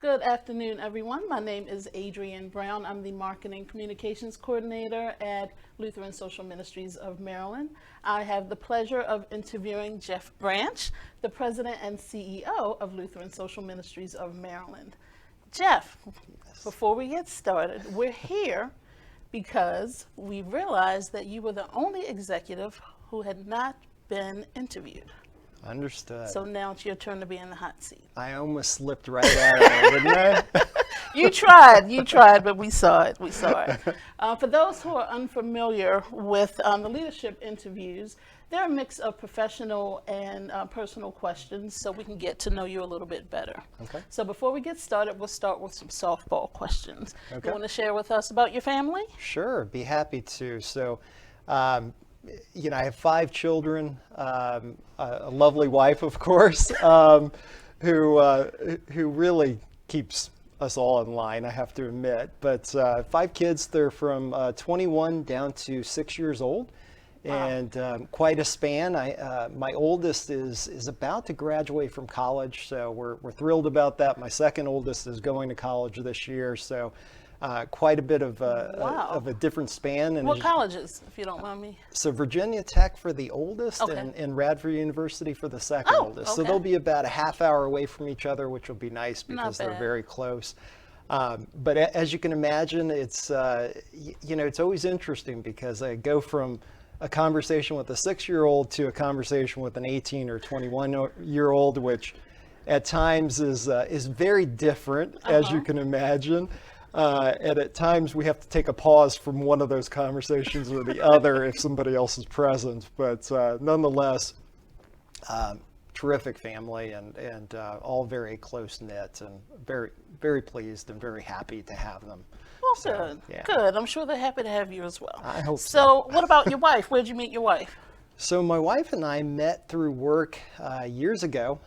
Good afternoon, everyone. My name is Adrienne Brown. I'm the Marketing Communications Coordinator at Lutheran Social Ministries of Maryland. I have the pleasure of interviewing Jeff Branch, the President and CEO of Lutheran Social Ministries of Maryland. Jeff, before we get started, we're here because we realized that you were the only executive who had not been interviewed. Understood. So now it's your turn to be in the hot seat. I almost slipped right out of it, didn't I? You tried, but we saw it. For those who are unfamiliar with the leadership interviews, they're a mix of professional and personal questions so we can get to know you a little bit better. Okay. So before we get started, we'll start with some softball questions. Okay. You want to share with us about your family? Sure, be happy to. So, I have 5 children, a lovely wife, of course, who really keeps us all in line, I have to admit. But 5 kids, they're from 21 down to 6 years old, and quite a span. My oldest is about to graduate from college, so we're thrilled about that. My second oldest is going to college this year, so. Quite a bit of a different span. And what colleges, if you don't mind me? So Virginia Tech for the oldest, okay. and Radford University for the second oldest. Okay. So they'll be about a half hour away from each other, which will be nice because they're very close. But as you can imagine, it's it's always interesting because I go from a conversation with a 6-year-old to a conversation with an 18 or 21-year-old, which at times is very different, as you can imagine. And at times we have to take a pause from one of those conversations or the other if somebody else is present. But nonetheless, terrific family and all very close knit and very, very pleased and very happy to have them. Well, so, good. Yeah. Good. I'm sure they're happy to have you as well. I hope so. So what about your wife? Where'd you meet your wife? So my wife and I met through work years ago.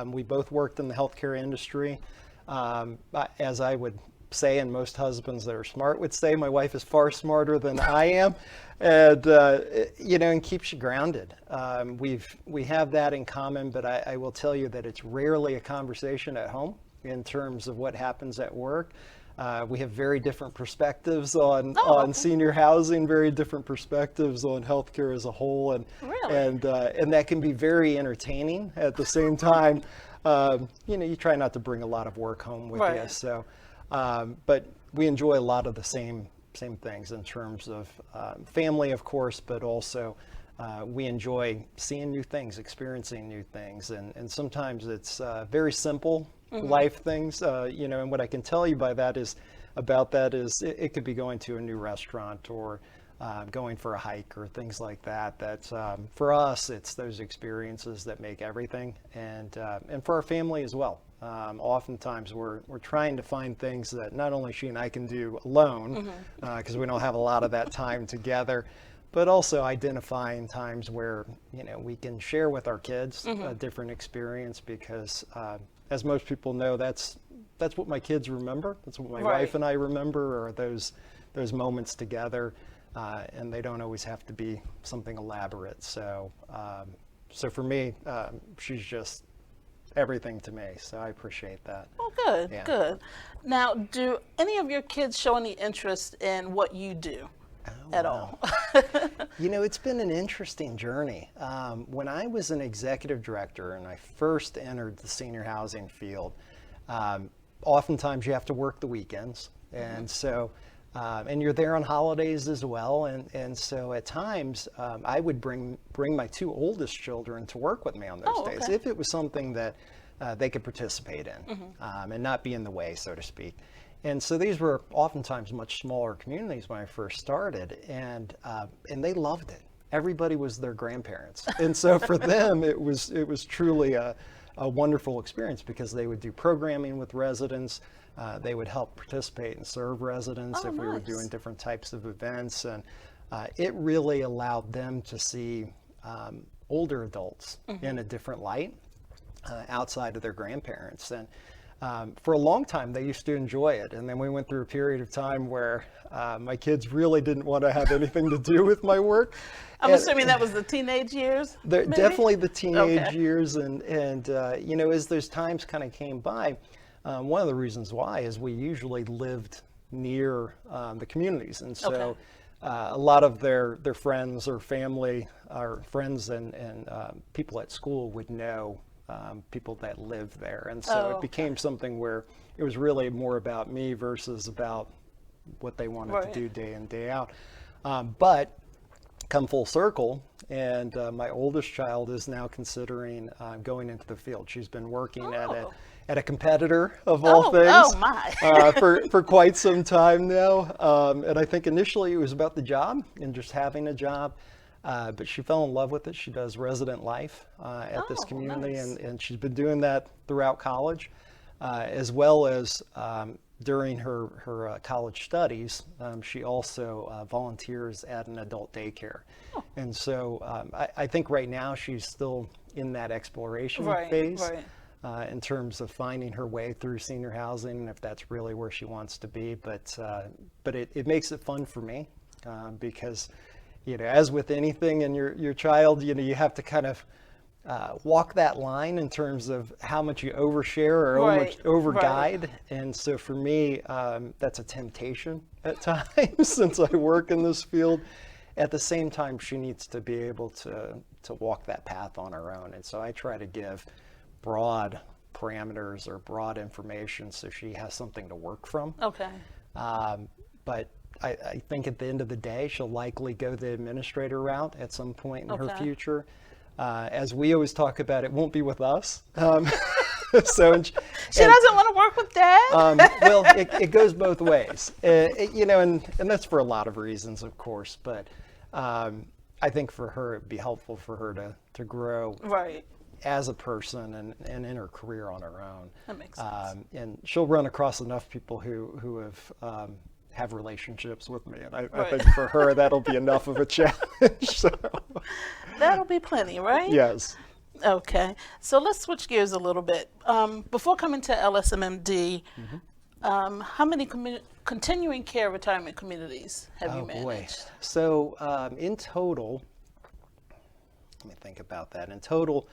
We both worked in the healthcare industry. As I would say, and most husbands that are smart would say, my wife is far smarter than I am, and and keeps you grounded. We have that in common, but I will tell you that it's rarely a conversation at home in terms of what happens at work. We have very different perspectives on senior housing, very different perspectives on healthcare as a whole, and that can be very entertaining at the same time. You try not to bring a lot of work home with you, so. But we enjoy a lot of the same things in terms of family, of course, but also we enjoy seeing new things, experiencing new things, and sometimes it's very simple life things, and what I can tell you by that is it could be going to a new restaurant or going for a hike or things like that. For us, it's those experiences that make everything, and for our family as well. Oftentimes we're trying to find things that not only she and I can do alone, because we don't have a lot of that time together, but also identifying times where we can share with our kids a different experience, because as most people know, that's what my kids remember. That's what my wife and I remember, are those moments together, and they don't always have to be something elaborate. So for me, she's just everything to me, so I appreciate that. Oh, good, yeah. Good. Now, do any of your kids show any interest in what you do at all? It's been an interesting journey. When I was an executive director and I first entered the senior housing field, oftentimes you have to work the weekends, and so and you're there on holidays as well, and so at times I would bring my 2 oldest children to work with me on those days, if it was something that they could participate in, and not be in the way, so to speak. And so these were oftentimes much smaller communities when I first started, and they loved it. Everybody was their grandparents, and so for them it was truly a wonderful experience, because they would do programming with residents. They would help participate and serve residents if we were doing different types of events, and it really allowed them to see older adults in a different light, outside of their grandparents. And for a long time, they used to enjoy it. And then we went through a period of time where my kids really didn't want to have anything to do with my work. I'm assuming that was the teenage years? Definitely the teenage years. And as those times kind of came by, One of the reasons why is we usually lived near the communities, and so Okay. a lot of their friends or family or friends and people at school would know people that live there, and so Oh, it okay. became something where it was really more about me versus about what they wanted Right. to do day in, day out. But come full circle, and my oldest child is now considering going into the field. She's been working Oh. at a competitor of all things Oh my. for quite some time now. And I think initially it was about the job and just having a job. But she fell in love with it. She does resident life at this Oh, community, nice. and she's been doing that throughout college, as well as during her college studies. She also volunteers at an adult daycare. Oh. And so I think right now she's still in that exploration Right, phase right. in terms of finding her way through senior housing, and if that's really where she wants to be. But it makes it fun for me because, you know, as with anything in your child, you know, you have to kind of walk that line in terms of how much you overshare or Right, over right. guide. And so for me, that's a temptation at times since I work in this field. At the same time, she needs to be able to walk that path on her own. And so I try to give broad parameters or broad information so she has something to work from. Okay. But I think at the end of the day, she'll likely go the administrator route at some point in her Okay. future. As we always talk about, it won't be with us. So She doesn't want to work with Dad? well, it goes both ways, you know, and that's for a lot of reasons, of course. But I think for her, it'd be helpful for her to grow Right. as a person and in her career on her own. That makes sense. And she'll run across enough people who have relationships with me, and I Right. think for her that'll be enough of a challenge. So, That'll be plenty, right? yes. Okay. So let's switch gears a little bit. Before coming to LSMMD, how many continuing care retirement communities have you managed? Boy. So in total, let me think about that. In total,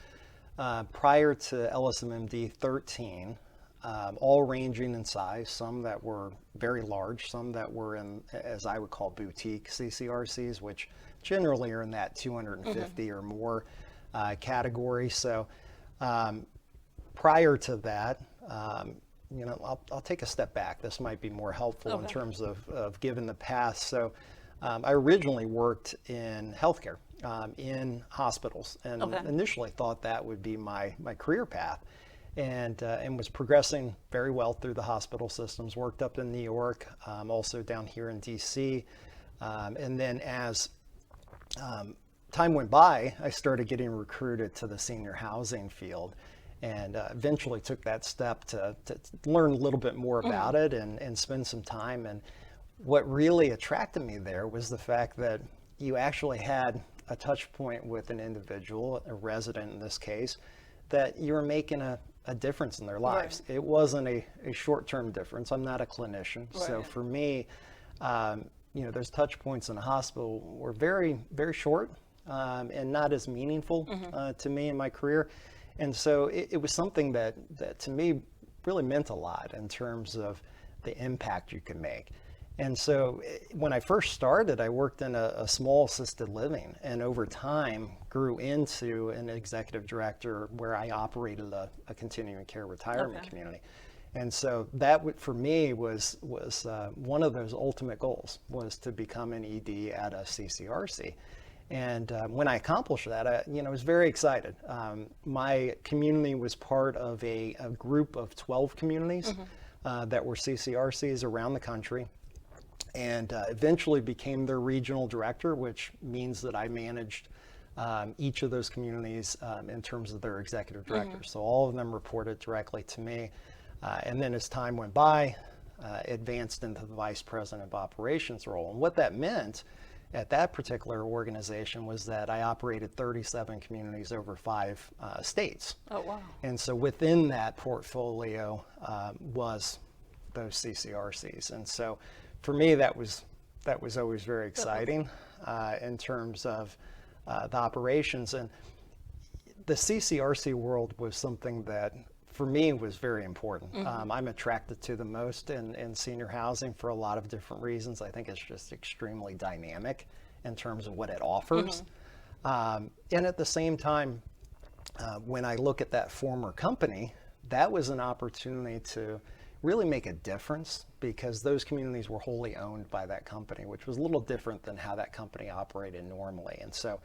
prior to LSMMD, 13, all ranging in size, some that were very large, some that were in, as I would call, boutique CCRCs, which generally are in that 250 or more category. So prior to that, you know, I'll take a step back. This might be more helpful in Okay. terms of giving the past. So I originally worked in healthcare, in hospitals, and Okay. initially thought that would be my career path, and was progressing very well through the hospital systems. Worked up in New York, also down here in DC, and then as time went by, I started getting recruited to the senior housing field, and eventually took that step to learn a little bit more about it and spend some time. And what really attracted me there was the fact that you actually had a touch point with an individual, a resident in this case, that you were making a difference in their lives. Right. It wasn't a short-term difference. I'm not a clinician. So Right. for me, you know, those touch points in a hospital were very, very short and not as meaningful to me in my career. And so it was something that to me really meant a lot in terms of the impact you can make. And so when I first started, I worked in a small assisted living, and over time grew into an executive director where I operated a continuing care retirement Okay. community. And so that for me was one of those ultimate goals, was to become an ED at a CCRC. And when I accomplished that, I was very excited. My community was part of a group of 12 communities that were CCRCs around the country, and eventually became their regional director, which means that I managed each of those communities in terms of their executive directors. So all of them reported directly to me. And then as time went by, advanced into the vice president of operations role. And what that meant at that particular organization was that I operated 37 communities over 5 states. Oh, wow. And so within that portfolio was those CCRCs. And so for me, that was always very exciting in terms of the operations. And the CCRC world was something that for me was very important. I'm attracted to the most in senior housing for a lot of different reasons. I think it's just extremely dynamic in terms of what it offers. And at the same time, when I look at that former company, that was an opportunity to really make a difference because those communities were wholly owned by that company, which was a little different than how that company operated normally. And so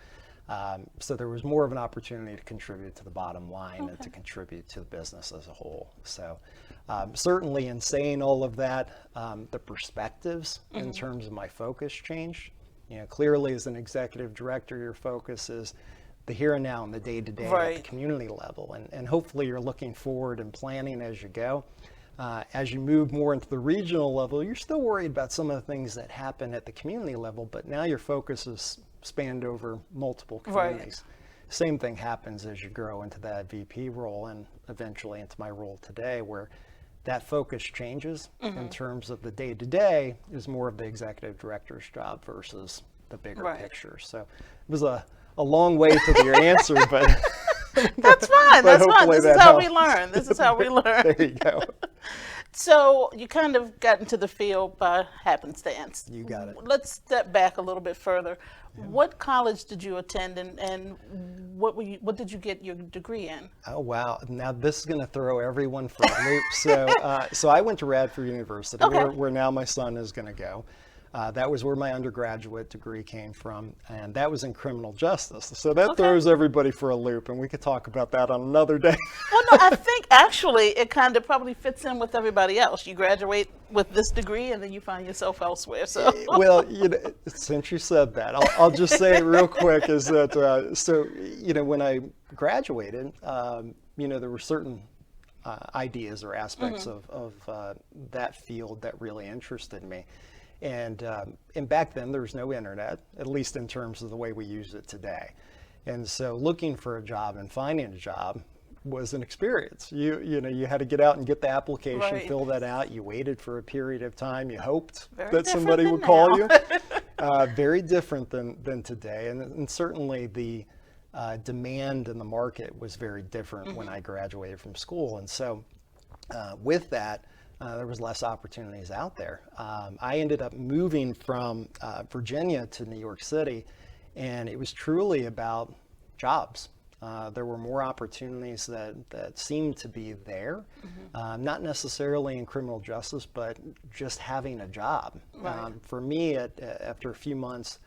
there was more of an opportunity to contribute to the bottom line and to contribute to the business as a whole. So certainly in saying all of that, the perspectives in terms of my focus changed. You know, clearly as an executive director, your focus is the here and now and the day-to-day at the community level. And hopefully you're looking forward and planning as you go. As you move more into the regional level, you're still worried about some of the things that happen at the community level, but now your focus is spanned over multiple communities. Same thing happens as you grow into that VP role and eventually into my role today, where that focus changes in terms of the day-to-day is more of the executive director's job versus the bigger picture. So it was a long way to your answer, but that's fine. That's fine. This is how we helps. learn. This is how we learn. There you go. So you kind of got into the field by happenstance. You got it. Let's step back a little bit further. What college did you attend, and what did you get your degree in? Oh wow! Now this is going to throw everyone for a loop. So I went to Radford University, where now my son is going to go. That was where my undergraduate degree came from, and that was in criminal justice. So that throws everybody for a loop, and we could talk about that on another day. Well, no, I think actually it kind of probably fits in with everybody else. You graduate with this degree, and then you find yourself elsewhere. So, well, you know, since you said that, I'll just say it real quick. Is that so? You know, when I graduated, you know, there were certain ideas or aspects of that field that really interested me. And back then there was no internet, at least in terms of the way we use it today. And so looking for a job and finding a job was an experience. You know, you had to get out and get the application, fill that out. You waited for a period of time. You hoped that somebody would call you. Very different than today. And certainly the demand in the market was very different when I graduated from school. And so with that, there was less opportunities out there. I ended up moving from Virginia to New York City, and it was truly about jobs. There were more opportunities that seemed to be there, not necessarily in criminal justice, but just having a job. For me, after a few months,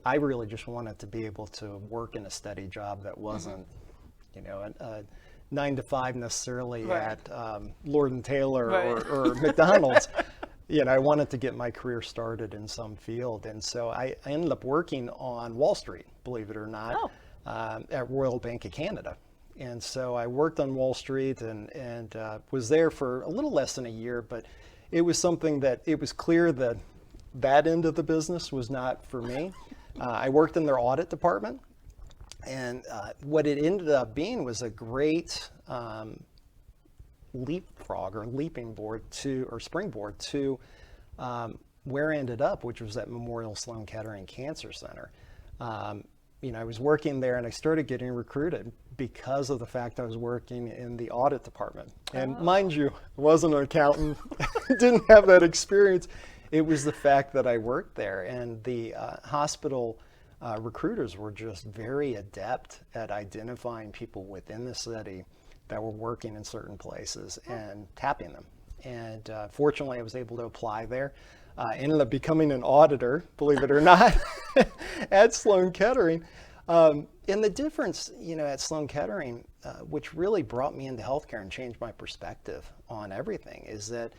I really just wanted to be able to work in a steady job that wasn't, you know, a 9 to 5 necessarily at Lord & Taylor or McDonald's. You know, I wanted to get my career started in some field. And so I ended up working on Wall Street, believe it or not, at Royal Bank of Canada. And so I worked on Wall Street and was there for a little less than a year, but it was something that it was clear that that end of the business was not for me. I worked in their audit department. And what it ended up being was a great leapfrog or leaping board or springboard to where I ended up, which was at Memorial Sloan Kettering Cancer Center. You know, I was working there and I started getting recruited because of the fact I was working in the audit department. And mind you, I wasn't an accountant, didn't have that experience. It was the fact that I worked there, and the hospital recruiters were just very adept at identifying people within the city that were working in certain places and tapping them. And fortunately, I was able to apply there. Ended up becoming an auditor, believe it or not, at Sloan Kettering. And the difference, you know, at Sloan Kettering, which really brought me into healthcare and changed my perspective on everything, is that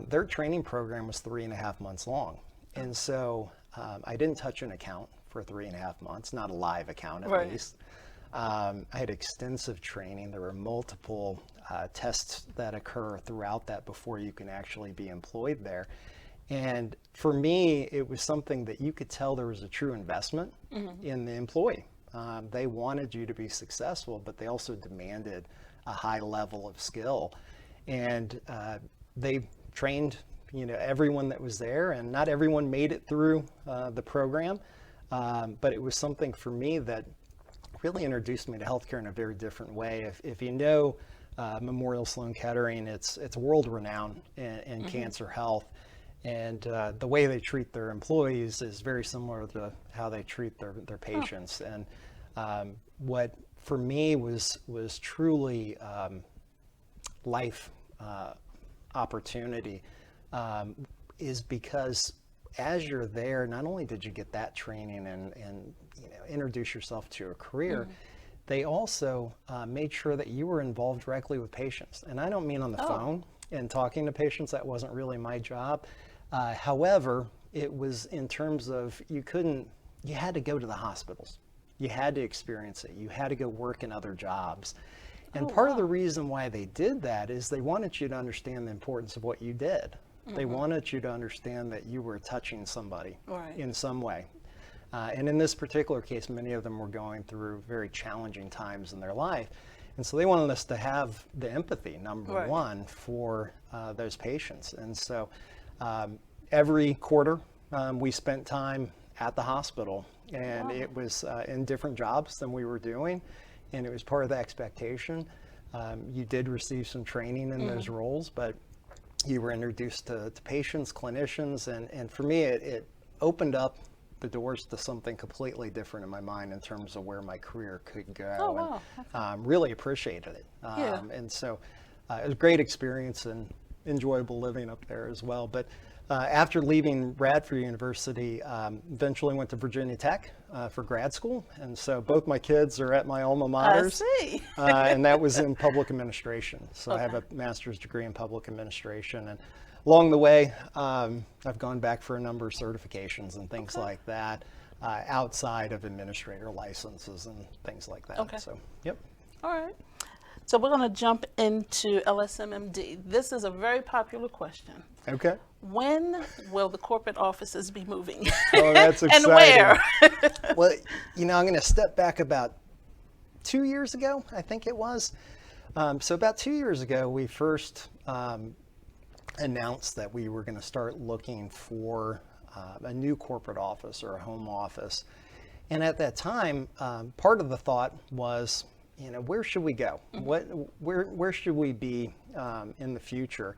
their training program was 3.5 months long. And so I didn't touch an account for 3.5 months, not a live account at least. I had extensive training. There were multiple tests that occur throughout that before you can actually be employed there. And for me, it was something that you could tell there was a true investment in the employee. They wanted you to be successful, but they also demanded a high level of skill. And they trained, you know, everyone that was there, and not everyone made it through the program. But it was something for me that really introduced me to healthcare in a very different way. If you know Memorial Sloan Kettering. It's world renowned in cancer health. And the way they treat their employees is very similar to how they treat their patients. And what for me was truly life opportunity is because as you're there, not only did you get that training and introduce yourself to a career, they also made sure that you were involved directly with patients. And I don't mean on the phone and talking to patients. That wasn't really my job. However, it was in terms of you had to go to the hospitals. You had to experience it. You had to go work in other jobs. And part of the reason why they did that is they wanted you to understand the importance of what you did. They wanted you to understand that you were touching somebody in some way. And in this particular case, many of them were going through very challenging times in their life. And so they wanted us to have the empathy, number one, for those patients. And so every quarter, we spent time at the hospital. And it was in different jobs than we were doing. And it was part of the expectation. You did receive some training in those roles, but you were introduced to patients, clinicians, and for me, it opened up the doors to something completely different in my mind in terms of where my career could go. And really appreciated it. And so it was a great experience and enjoyable living up there as well. But after leaving Radford University, eventually went to Virginia Tech for grad school. And so both my kids are at my alma maters. I see. And that was in public administration. So I have a master's degree in public administration. And along the way, I've gone back for a number of certifications and things like that outside of administrator licenses and things like that. So, yep. All right. So we're going to jump into LSMMD. This is a very popular question. Okay. When will the corporate offices be moving? Oh, that's exciting. And where? Well, I'm going to step back about 2 years ago, I think it was. So about 2 years ago, we first announced that we were going to start looking for a new corporate office or a home office. And at that time, part of the thought was, where should we go? Where should we be in the future?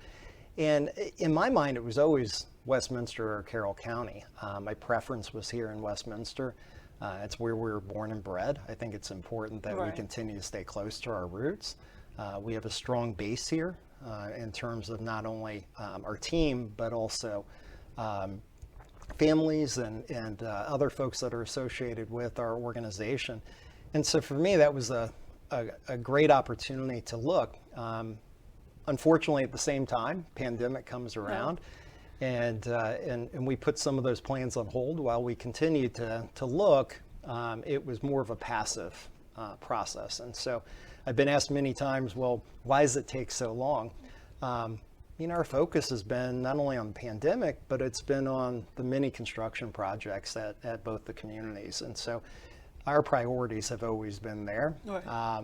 And in my mind, it was always Westminster or Carroll County. My preference was here in Westminster. It's where we were born and bred. I think it's important that we continue to stay close to our roots. We have a strong base here in terms of not only our team, but also families and other folks that are associated with our organization. And so for me, that was a great opportunity to look. Unfortunately, at the same time, pandemic comes around, and we put some of those plans on hold while we continued to look. It was more of a passive process, and so I've been asked many times, well, why does it take so long? Our focus has been not only on the pandemic, but it's been on the many construction projects at both the communities, and so our priorities have always been there.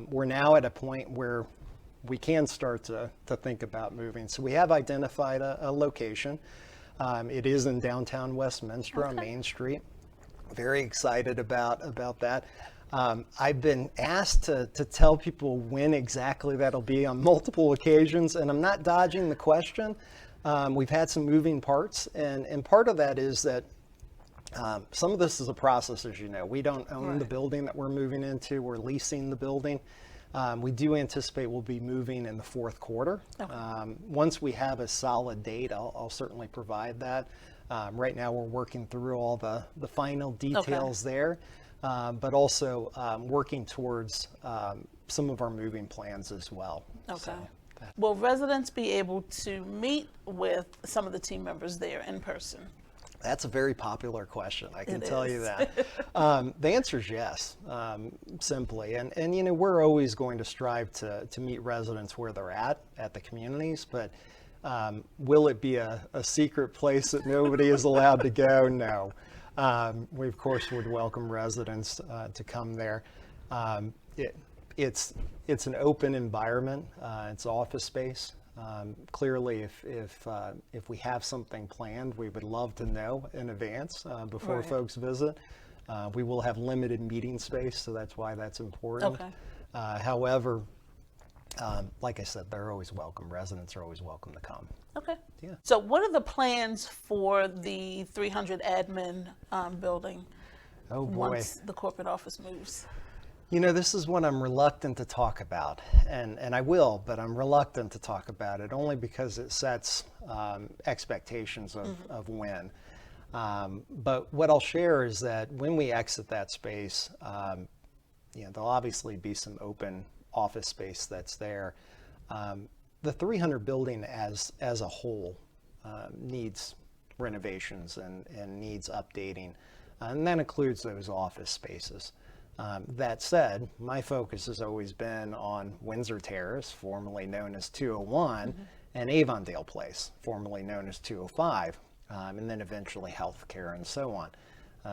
We're now at a point where we can start to think about moving. So we have identified a location. It is in downtown Westminster on Main Street. Very excited about that. I've been asked to tell people when exactly that'll be on multiple occasions, and I'm not dodging the question. We've had some moving parts, and part of that is that some of this is a process, as you know. We don't own the building that we're moving into. We're leasing the building. We do anticipate we'll be moving in the fourth quarter. Once we have a solid date, I'll certainly provide that. Right now we're working through all the final details there, but also working towards some of our moving plans as well. So, will residents be able to meet with some of the team members there in person? That's a very popular question, I can tell you that. The answer is yes, simply. And we're always going to strive to meet residents where they're at the communities, but will it be a secret place that nobody is allowed to go? No. We, of course, would welcome residents to come there. It's an open environment. It's office space. Clearly, if we have something planned, we would love to know in advance before folks visit. We will have limited meeting space, so that's why that's important. However, Like I said, they're always welcome. Residents are always welcome to come. Okay. Yeah. So what are the plans for the 300 admin building Oh boy. once the corporate office moves? You know, this is what I'm reluctant to talk about, and I will, but I'm reluctant to talk about it only because it sets expectations of when. But what I'll share is that when we exit that space, there'll obviously be some open office space that's there. The 300 building as a whole needs renovations and needs updating, and that includes those office spaces. That said, my focus has always been on Windsor Terrace, formerly known as 201, and Avondale Place, formerly known as 205, and then eventually healthcare and so on.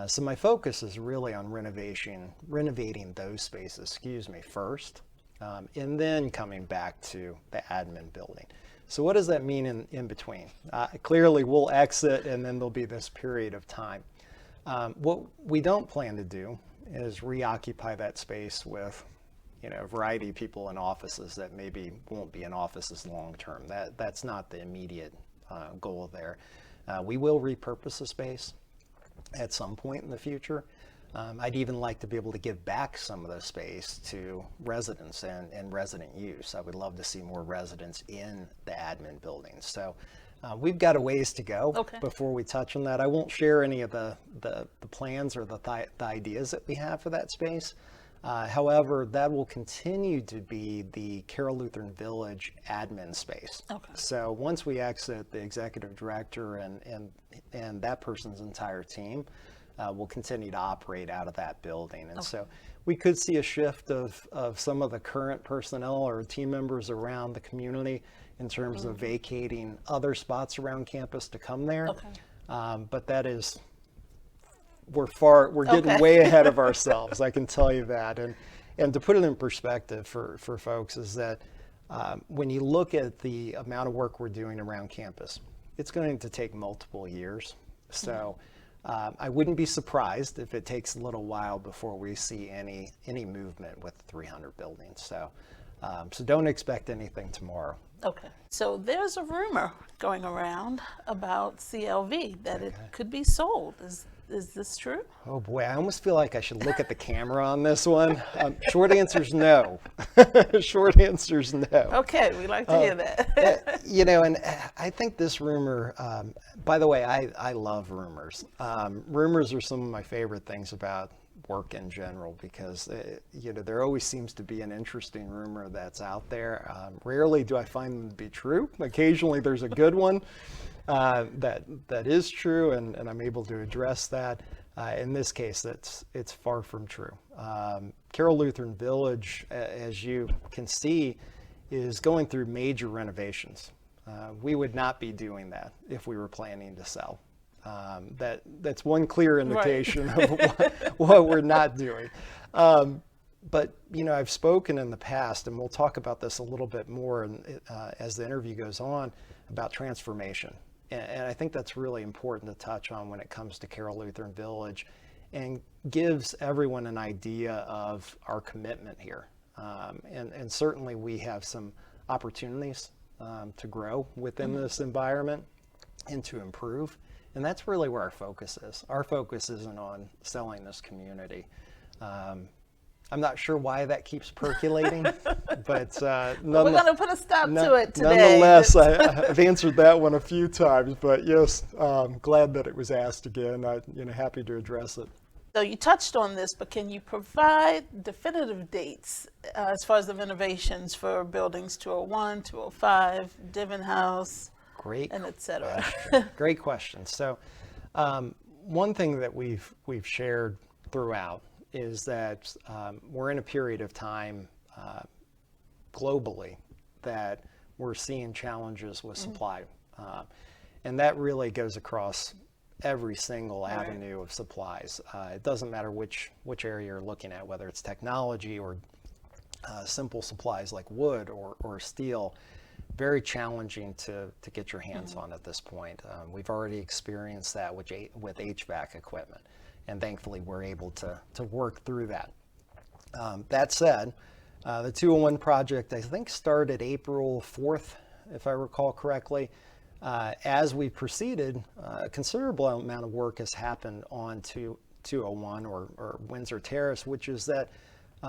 So my focus is really on renovating those spaces, first, and then coming back to the admin building. So what does that mean in between? Clearly we'll exit and then there'll be this period of time. What we don't plan to do is reoccupy that space with, a variety of people in offices that maybe won't be in offices long term. That's not the immediate goal there. We will repurpose the space at some point in the future. I'd even like to be able to give back some of the space to residents and resident use. I would love to see more residents in the admin buildings. So we've got a ways to go before we touch on that. I won't share any of the plans or the ideas that we have for that space. However, that will continue to be the Carroll Lutheran Village admin space. So once we exit, the executive director and that person's entire team will continue to operate out of that building. And so we could see a shift of some of the current personnel or team members around the community in terms of vacating other spots around campus to come there. But that is, we're getting way ahead of ourselves, I can tell you that. And to put it in perspective for folks is that when you look at the amount of work we're doing around campus, it's going to take multiple years. So I wouldn't be surprised if it takes a little while before we see any movement with the 300 buildings. So don't expect anything tomorrow. Okay. So there's a rumor going around about CLV that it could be sold. Is this true? Oh boy, I almost feel like I should look at the camera on this one. Short answer's no. Short answer's no. Okay, we like to hear that. And I think this rumor, by the way, I love rumors. Rumors are some of my favorite things about work in general because, there always seems to be an interesting rumor that's out there. Rarely do I find them to be true. Occasionally there's a good one that is true, and I'm able to address that. In this case, it's far from true. Carroll Lutheran Village, as you can see, is going through major renovations. We would not be doing that if we were planning to sell. That's one clear indication of what we're not doing. But I've spoken in the past, and we'll talk about this a little bit more as the interview goes on, about transformation. And I think that's really important to touch on when it comes to Carroll Lutheran Village, and gives everyone an idea of our commitment here. And certainly we have some opportunities to grow within this environment and to improve. And that's really where our focus is. Our focus isn't on selling this community. I'm not sure why that keeps percolating, but we're going to put a stop to it today. Nonetheless, I've answered that one a few times, but yes, glad that it was asked again. Happy to address it. So you touched on this, but can you provide definitive dates as far as the renovations for buildings 201, 205, Divin House, and et cetera? Great question. So one thing that we've shared throughout is that we're in a period of time globally that we're seeing challenges with supply. And that really goes across every single avenue of supplies. It doesn't matter which area you're looking at, whether it's technology or simple supplies like wood or steel. Very challenging to get your hands on at this point. We've already experienced that with HVAC equipment, and thankfully we're able to work through that. That said, The 201 project, I think, started April 4th, if I recall correctly. As we proceeded, a considerable amount of work has happened on 201 or Windsor Terrace, which is that,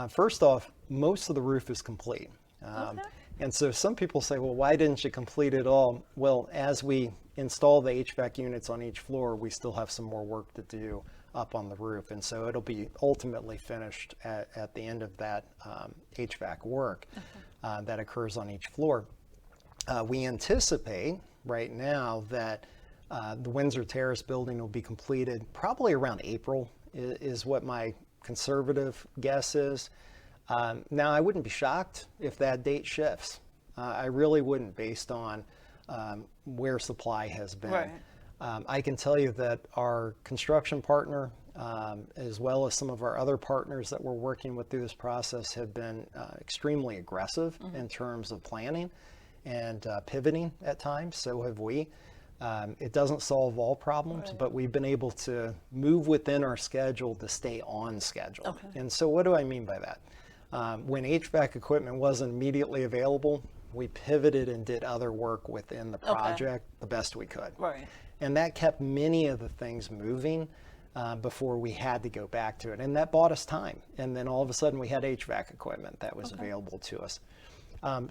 first off, most of the roof is complete. Okay. And so some people say, well, why didn't you complete it all? Well, as we install the HVAC units on each floor, we still have some more work to do up on the roof. And so it'll be ultimately finished at the end of that HVAC work that occurs on each floor. We anticipate right now that the Windsor Terrace building will be completed probably around April is what my conservative guess is. Now, I wouldn't be shocked if that date shifts. I really wouldn't, based on where supply has been. Right. I can tell you that our construction partner, as well as some of our other partners that we're working with through this process, have been extremely aggressive in terms of planning and pivoting at times. So have we. It doesn't solve all problems, but we've been able to move within our schedule to stay on schedule. Okay. And so what do I mean by that? When HVAC equipment wasn't immediately available, we pivoted and did other work within the project the best we could. Right. And that kept many of the things moving before we had to go back to it. And that bought us time. And then all of a sudden we had HVAC equipment that was available to us.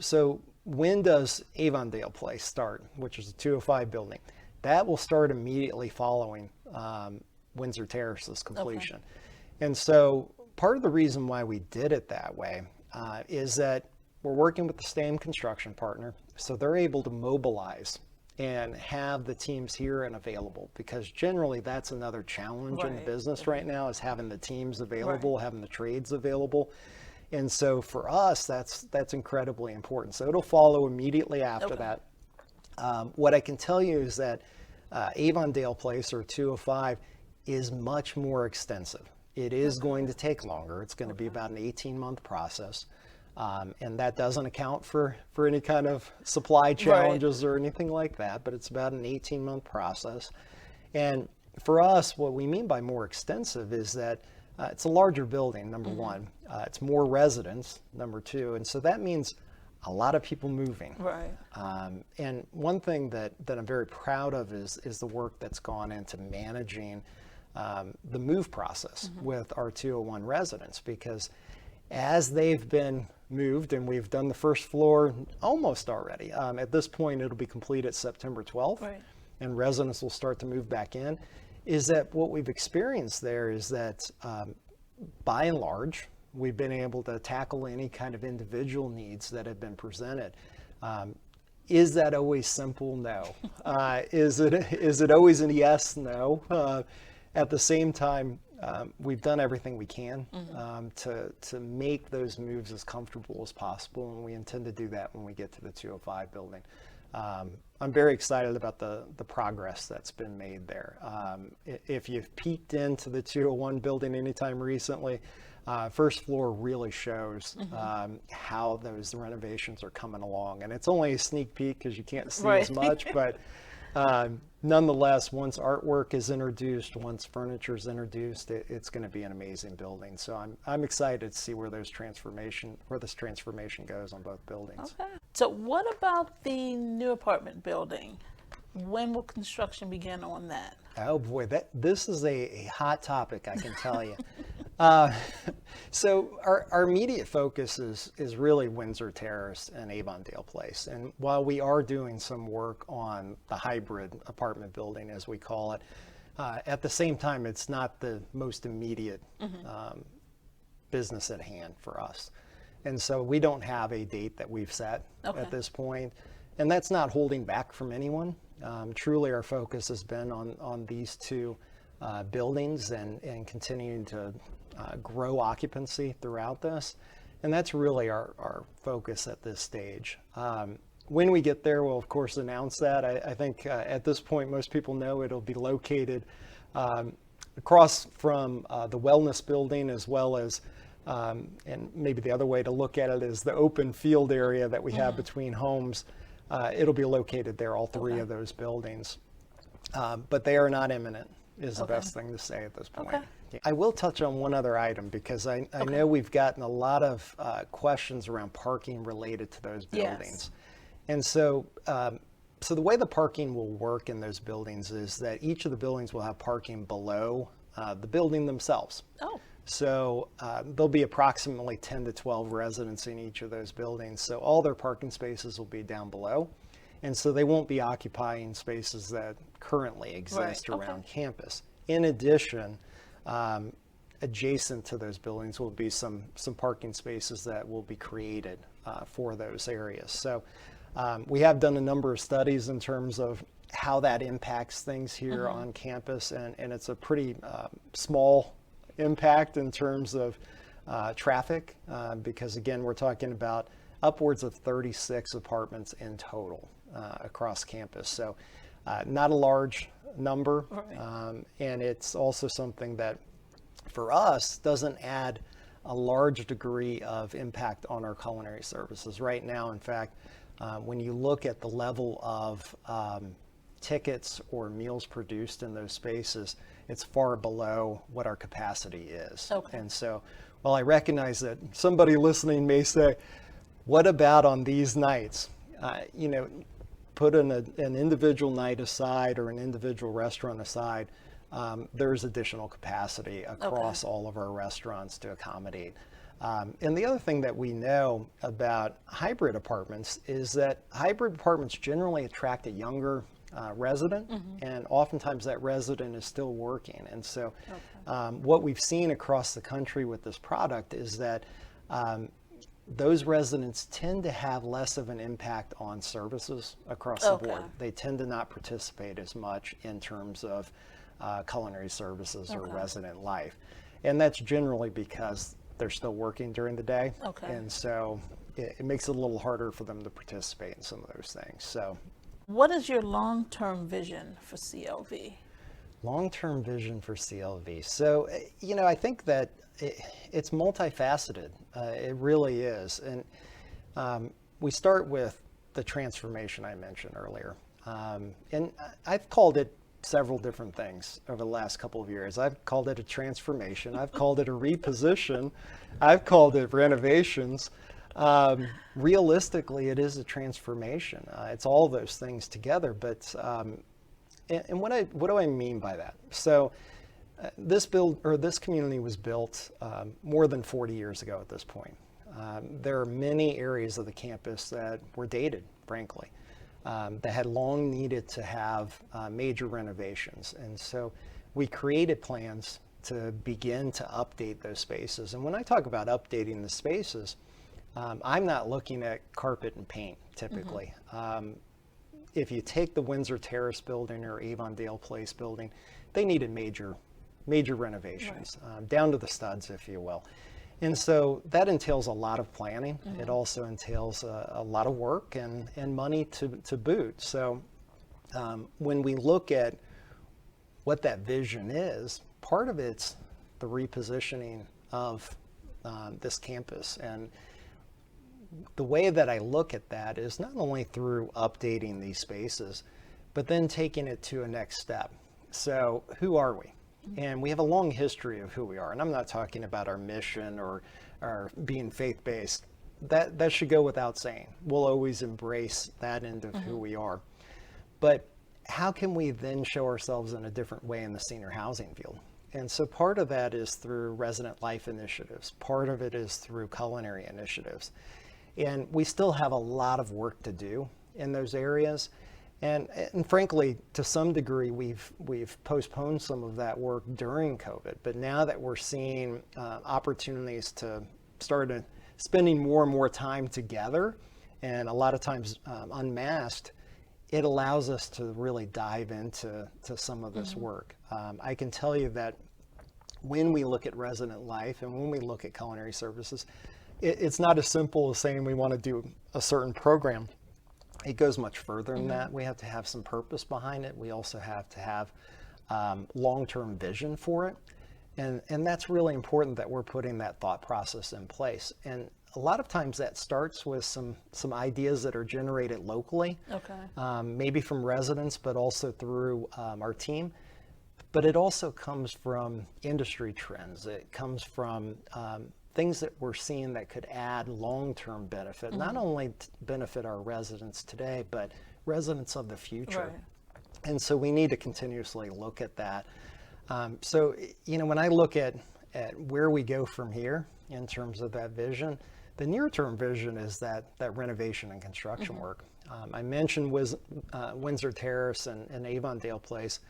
So when does Avondale Place start, which is a 205 building? That will start immediately following Windsor Terrace's completion. And so part of the reason why we did it that way is that we're working with the same construction partner, so they're able to mobilize and have the teams here and available, because generally that's another challenge in the business right now, is having the teams available, having the trades available. And so for us, that's incredibly important. So it'll follow immediately after that. What I can tell you is that Avondale Place, or 205, is much more extensive. It is going to take longer. It's going to be about an 18-month process. And that doesn't account for any kind of supply challenges or anything like that, but it's about an 18-month process. And for us, what we mean by more extensive is that it's a larger building, number one. It's more residents, number two. And so that means a lot of people moving. Right. And one thing that I'm very proud of is the work that's gone into managing the move process with our 201 residents, because as they've been moved, and we've done the first floor almost already. At this point, it'll be complete at September 12th, and residents will start to move back in. Is that what we've experienced there is that by and large, we've been able to tackle any kind of individual needs that have been presented. Is that always simple? No. Is it always a yes? No. At the same time, we've done everything we can to make those moves as comfortable as possible, and we intend to do that when we get to the 205 building. I'm very excited about the progress that's been made there. If you've peeked into the 201 building anytime recently, first floor really shows how those renovations are coming along. And it's only a sneak peek because you can't see as much, but nonetheless, once artwork is introduced, once furniture is introduced, it's going to be an amazing building. So I'm excited to see where this transformation goes on both buildings. Okay. So what about the new apartment building? When will construction begin on that? Oh boy, this is a hot topic, I can tell you. So our immediate focus is really Windsor Terrace and Avondale Place. And while we are doing some work on the hybrid apartment building, as we call it, at the same time, it's not the most immediate business at hand for us. And so we don't have a date that we've set at this point. And that's not holding back from anyone. Truly, our focus has been on these two buildings and continuing to grow occupancy throughout this. And that's really our focus at this stage. When we get there, we'll of course announce that. I think at this point, most people know it'll be located across from the wellness building, as well as, and maybe the other way to look at it is the open field area that we have between homes. It'll be located there, all three of those buildings. But they are not imminent, is the best thing to say at this point. I will touch on one other item because I know we've gotten a lot of questions around parking related to those buildings. Yes. And so, so the way the parking will work in those buildings is that each of the buildings will have parking below the building themselves. Oh. So there'll be approximately 10 to 12 residents in each of those buildings. So all their parking spaces will be down below. And so they won't be occupying spaces that currently exist around campus. In addition, adjacent to those buildings will be some parking spaces that will be created for those areas. So we have done a number of studies in terms of how that impacts things here on campus, and it's a pretty small impact in terms of traffic, because again, we're talking about upwards of 36 apartments in total across campus. So not a large number, and it's also something that for us doesn't add a large degree of impact on our culinary services. Right now, in fact, when you look at the level of tickets or meals produced in those spaces, it's far below what our capacity is. And so while I recognize that somebody listening may say, what about on these nights? You know, put an individual night aside or an individual restaurant aside, there's additional capacity across all of our restaurants to accommodate. And the other thing that we know about hybrid apartments is that hybrid apartments generally attract a younger resident, and oftentimes that resident is still working. And so what we've seen across the country with this product is that those residents tend to have less of an impact on services across the board. They tend to not participate as much in terms of culinary services or resident life. And that's generally because they're still working during the day. And so it makes it a little harder for them to participate in some of those things. So, what is your long-term vision for CLV? Long-term vision for CLV. So, you know, I think that it's multifaceted. It really is. And we start with the transformation I mentioned earlier. And I've called it several different things over the last couple of years. I've called it a transformation. I've called it a reposition. I've called it renovations. Realistically, it is a transformation. It's all those things together. But and what do I mean by that? So this community was built more than 40 years ago at this point. There are many areas of the campus that were dated, frankly, that had long needed to have major renovations. And so we created plans to begin to update those spaces. And when I talk about updating the spaces, I'm not looking at carpet and paint typically. If you take the Windsor Terrace building or Avondale Place building, they needed major renovations, down to the studs, if you will. And so that entails a lot of planning. It also entails a lot of work and money to boot. So when we look at what that vision is, part of it's the repositioning of this campus. And the way that I look at that is not only through updating these spaces, but then taking it to a next step. So who are we? And we have a long history of who we are. And I'm not talking about our mission or being faith-based. That should go without saying. We'll always embrace that end of who we are. But how can we then show ourselves in a different way in the senior housing field? And so part of that is through resident life initiatives. Part of it is through culinary initiatives. And we still have a lot of work to do in those areas. And frankly, to some degree, we've postponed some of that work during COVID. But now that we're seeing opportunities to start spending more and more time together, and a lot of times unmasked, it allows us to really dive into some of this work. I can tell you that when we look at resident life and when we look at culinary services, it's not as simple as saying we want to do a certain program. It goes much further than that. We have to have some purpose behind it. We also have to have long-term vision for it. And that's really important that we're putting that thought process in place. And a lot of times that starts with some ideas that are generated locally, maybe from residents, but also through our team. But it also comes from industry trends. It comes from things that we're seeing that could add long-term benefit, not only benefit our residents today, but residents of the future. Right. And so we need to continuously look at that. So, when I look at where we go from here in terms of that vision, the near-term vision is that renovation and construction work. I mentioned Windsor Terrace and Avondale Place.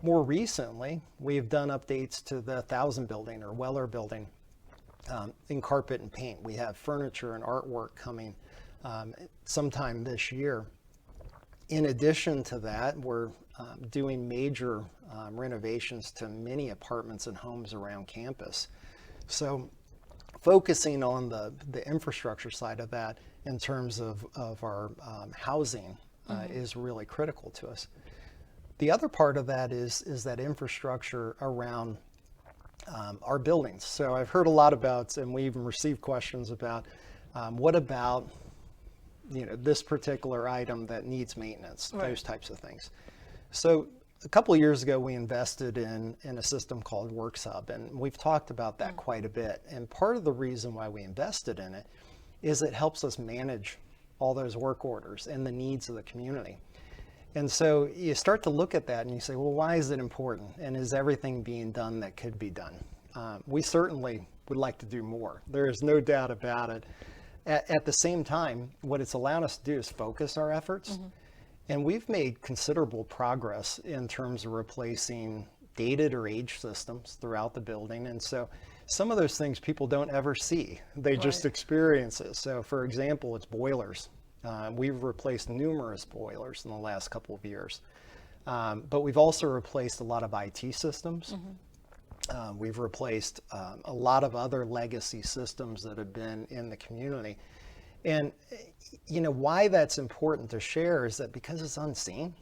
More recently, we've done updates to the 1000 building or Weller building in carpet and paint. We have furniture and artwork coming sometime this year. In addition to that, we're doing major renovations to many apartments and homes around campus. So focusing on the infrastructure side of that in terms of our housing is really critical to us. The other part of that is that infrastructure around our buildings. So I've heard a lot about, and we even received questions about, what about this particular item that needs maintenance, Right. those types of things. So a couple of years ago, we invested in a system called WorksHub, and we've talked about that quite a bit. And part of the reason why we invested in it is it helps us manage all those work orders and the needs of the community. And so you start to look at that and you say, well, why is it important? And is everything being done that could be done? We certainly would like to do more. There is no doubt about it. At the same time, what it's allowed us to do is focus our efforts. And we've made considerable progress in terms of replacing dated or aged systems throughout the building. And so some of those things people don't ever see. They just Right. experience it. So for example, it's boilers. We've replaced numerous boilers in the last couple of years. But we've also replaced a lot of IT systems. We've replaced a lot of other legacy systems that have been in the community. And why that's important to share is that because it's unseen.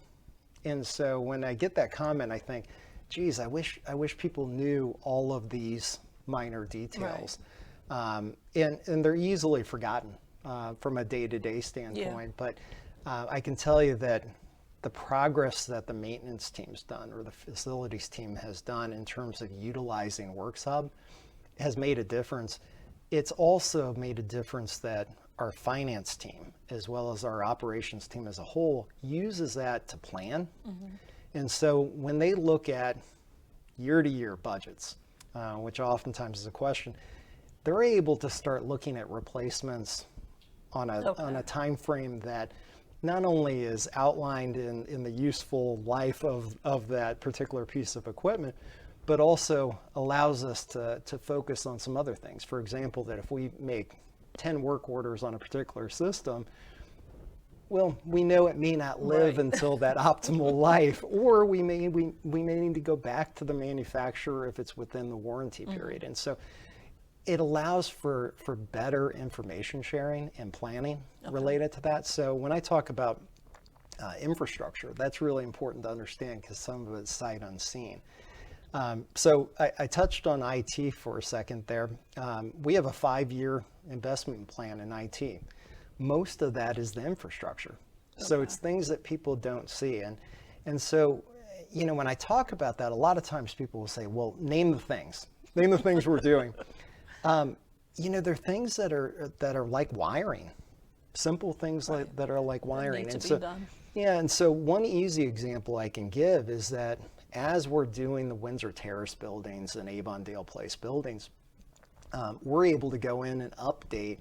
And so when I get that comment, I think, geez, I wish people knew all of these minor details. Right. And they're easily forgotten from a day-to-day standpoint. Yeah. But I can tell you that the progress that the maintenance team's done or the facilities team has done in terms of utilizing WorksHub has made a difference. It's also made a difference that our finance team, as well as our operations team as a whole, uses that to plan. And so when they look at year-to-year budgets, which oftentimes is a question, they're able to start looking at replacements on a time frame that not only is outlined in the useful life of that particular piece of equipment, but also allows us to focus on some other things. For example, that if we make 10 work orders on a particular system, well, we know it may not live Right. until that optimal life, or we may need to go back to the manufacturer if it's within the warranty period. And so it allows for better information sharing and planning related to that. So when I talk about infrastructure, that's really important to understand because some of it's sight unseen. So I touched on IT for a second there. We have a 5-year investment plan in IT. Most of that is the infrastructure. So it's things that people don't see. And so, when I talk about that, a lot of times people will say, well, name the things we're doing. There are things that are like wiring, simple things that are like wiring. Need to be done. Yeah, and so one easy example I can give is that as we're doing the Windsor Terrace buildings and Avondale Place buildings, we're able to go in and update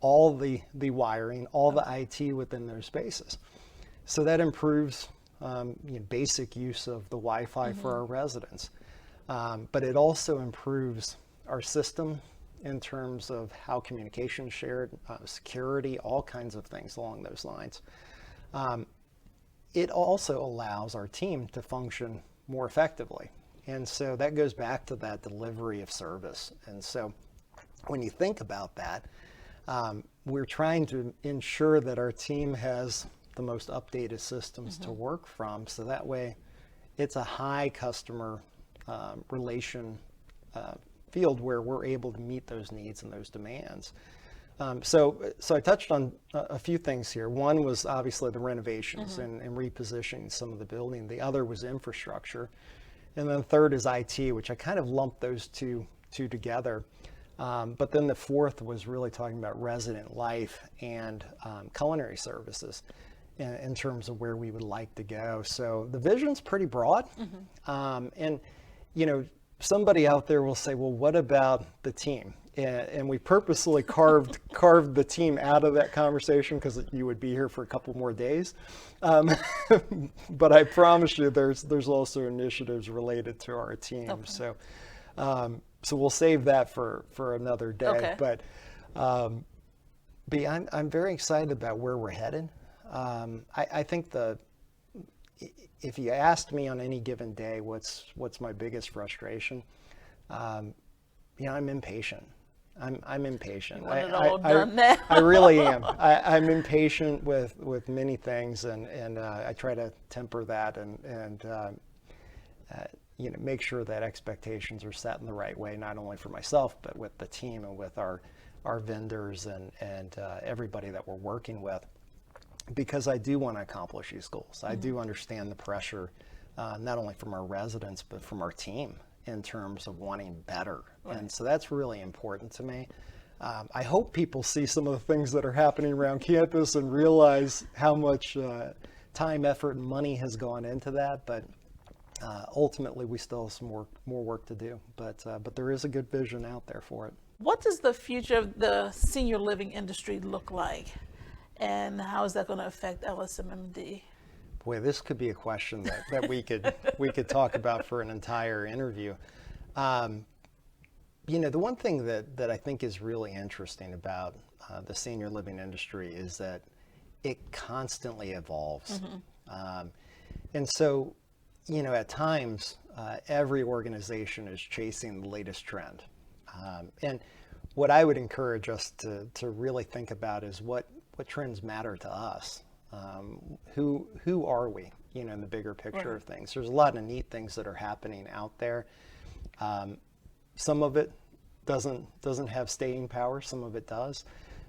all the wiring, all the IT within those spaces. So that improves basic use of the Wi-Fi for our residents. But it also improves our system in terms of how communication is shared, security, all kinds of things along those lines. It also allows our team to function more effectively. And so that goes back to that delivery of service. And so when you think about that, we're trying to ensure that our team has the most updated systems to work from. So that way it's a high customer relation field where we're able to meet those needs and those demands. So I touched on a few things here. One was obviously the renovations and repositioning some of the building. The other was infrastructure. And then third is IT, which I kind of lumped those two together. But then the fourth was really talking about resident life and culinary services in terms of where we would like to go. So the vision's pretty broad. And, you know, somebody out there will say, well, what about the team? And we purposely carved the team out of that conversation because you would be here for a couple more days. But I promise you, there's also initiatives related to our team. Okay. So we'll save that for another day. Okay. But I'm very excited about where we're headed. I think if you asked me on any given day, what's my biggest frustration? I'm impatient. I'm impatient. You want it all done now. I really am. I'm impatient with many things, and I try to temper that and make sure that expectations are set in the right way, not only for myself, but with the team and with our vendors and everybody that we're working with, because I do want to accomplish these goals. I do understand the pressure, not only from our residents, but from our team in terms of wanting better. Right. And so that's really important to me. I hope people see some of the things that are happening around campus and realize how much time, effort, and money has gone into that. But ultimately, we still have some more work to do. But there is a good vision out there for it. What does the future of the senior living industry look like? And how is that going to affect LSMMD? Boy, this could be a question that we could talk about for an entire interview. The one thing that I think is really interesting about the senior living industry is that it constantly evolves. And so, at times, every organization is chasing the latest trend. And what I would encourage us to really think about is what trends matter to us. Who are we, in the bigger picture of things? There's a lot of neat things that are happening out there. Some of it doesn't have staying power. Some of it does.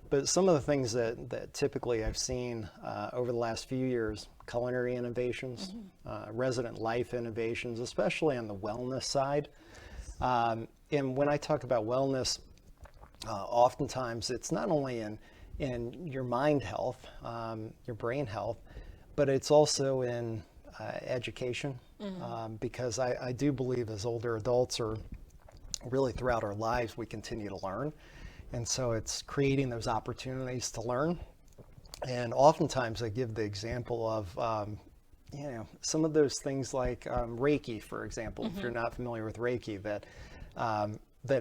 But some of the things that typically I've seen over the last few years, culinary innovations, resident life innovations, especially on the wellness side. And when I talk about wellness, oftentimes it's not only in your mind health, your brain health, but it's also in education, because I do believe as older adults, or really throughout our lives, we continue to learn. And so it's creating those opportunities to learn. And oftentimes I give the example of, some of those things like Reiki, for example, if you're not familiar with Reiki, that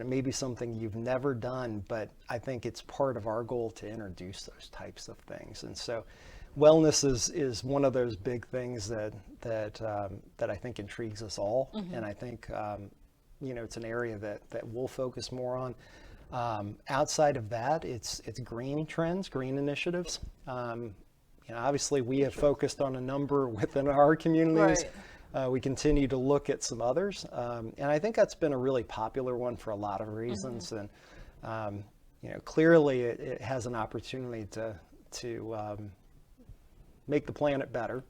it may be something you've never done, but I think it's part of our goal to introduce those types of things. And so wellness is one of those big things that I think intrigues us all. And I think, it's an area that we'll focus more on. Outside of that, it's green trends, green initiatives. Obviously we have focused on a number within our communities. Right. We continue to look at some others, and I think that's been a really popular one for a lot of reasons. And clearly it has an opportunity to make the planet better.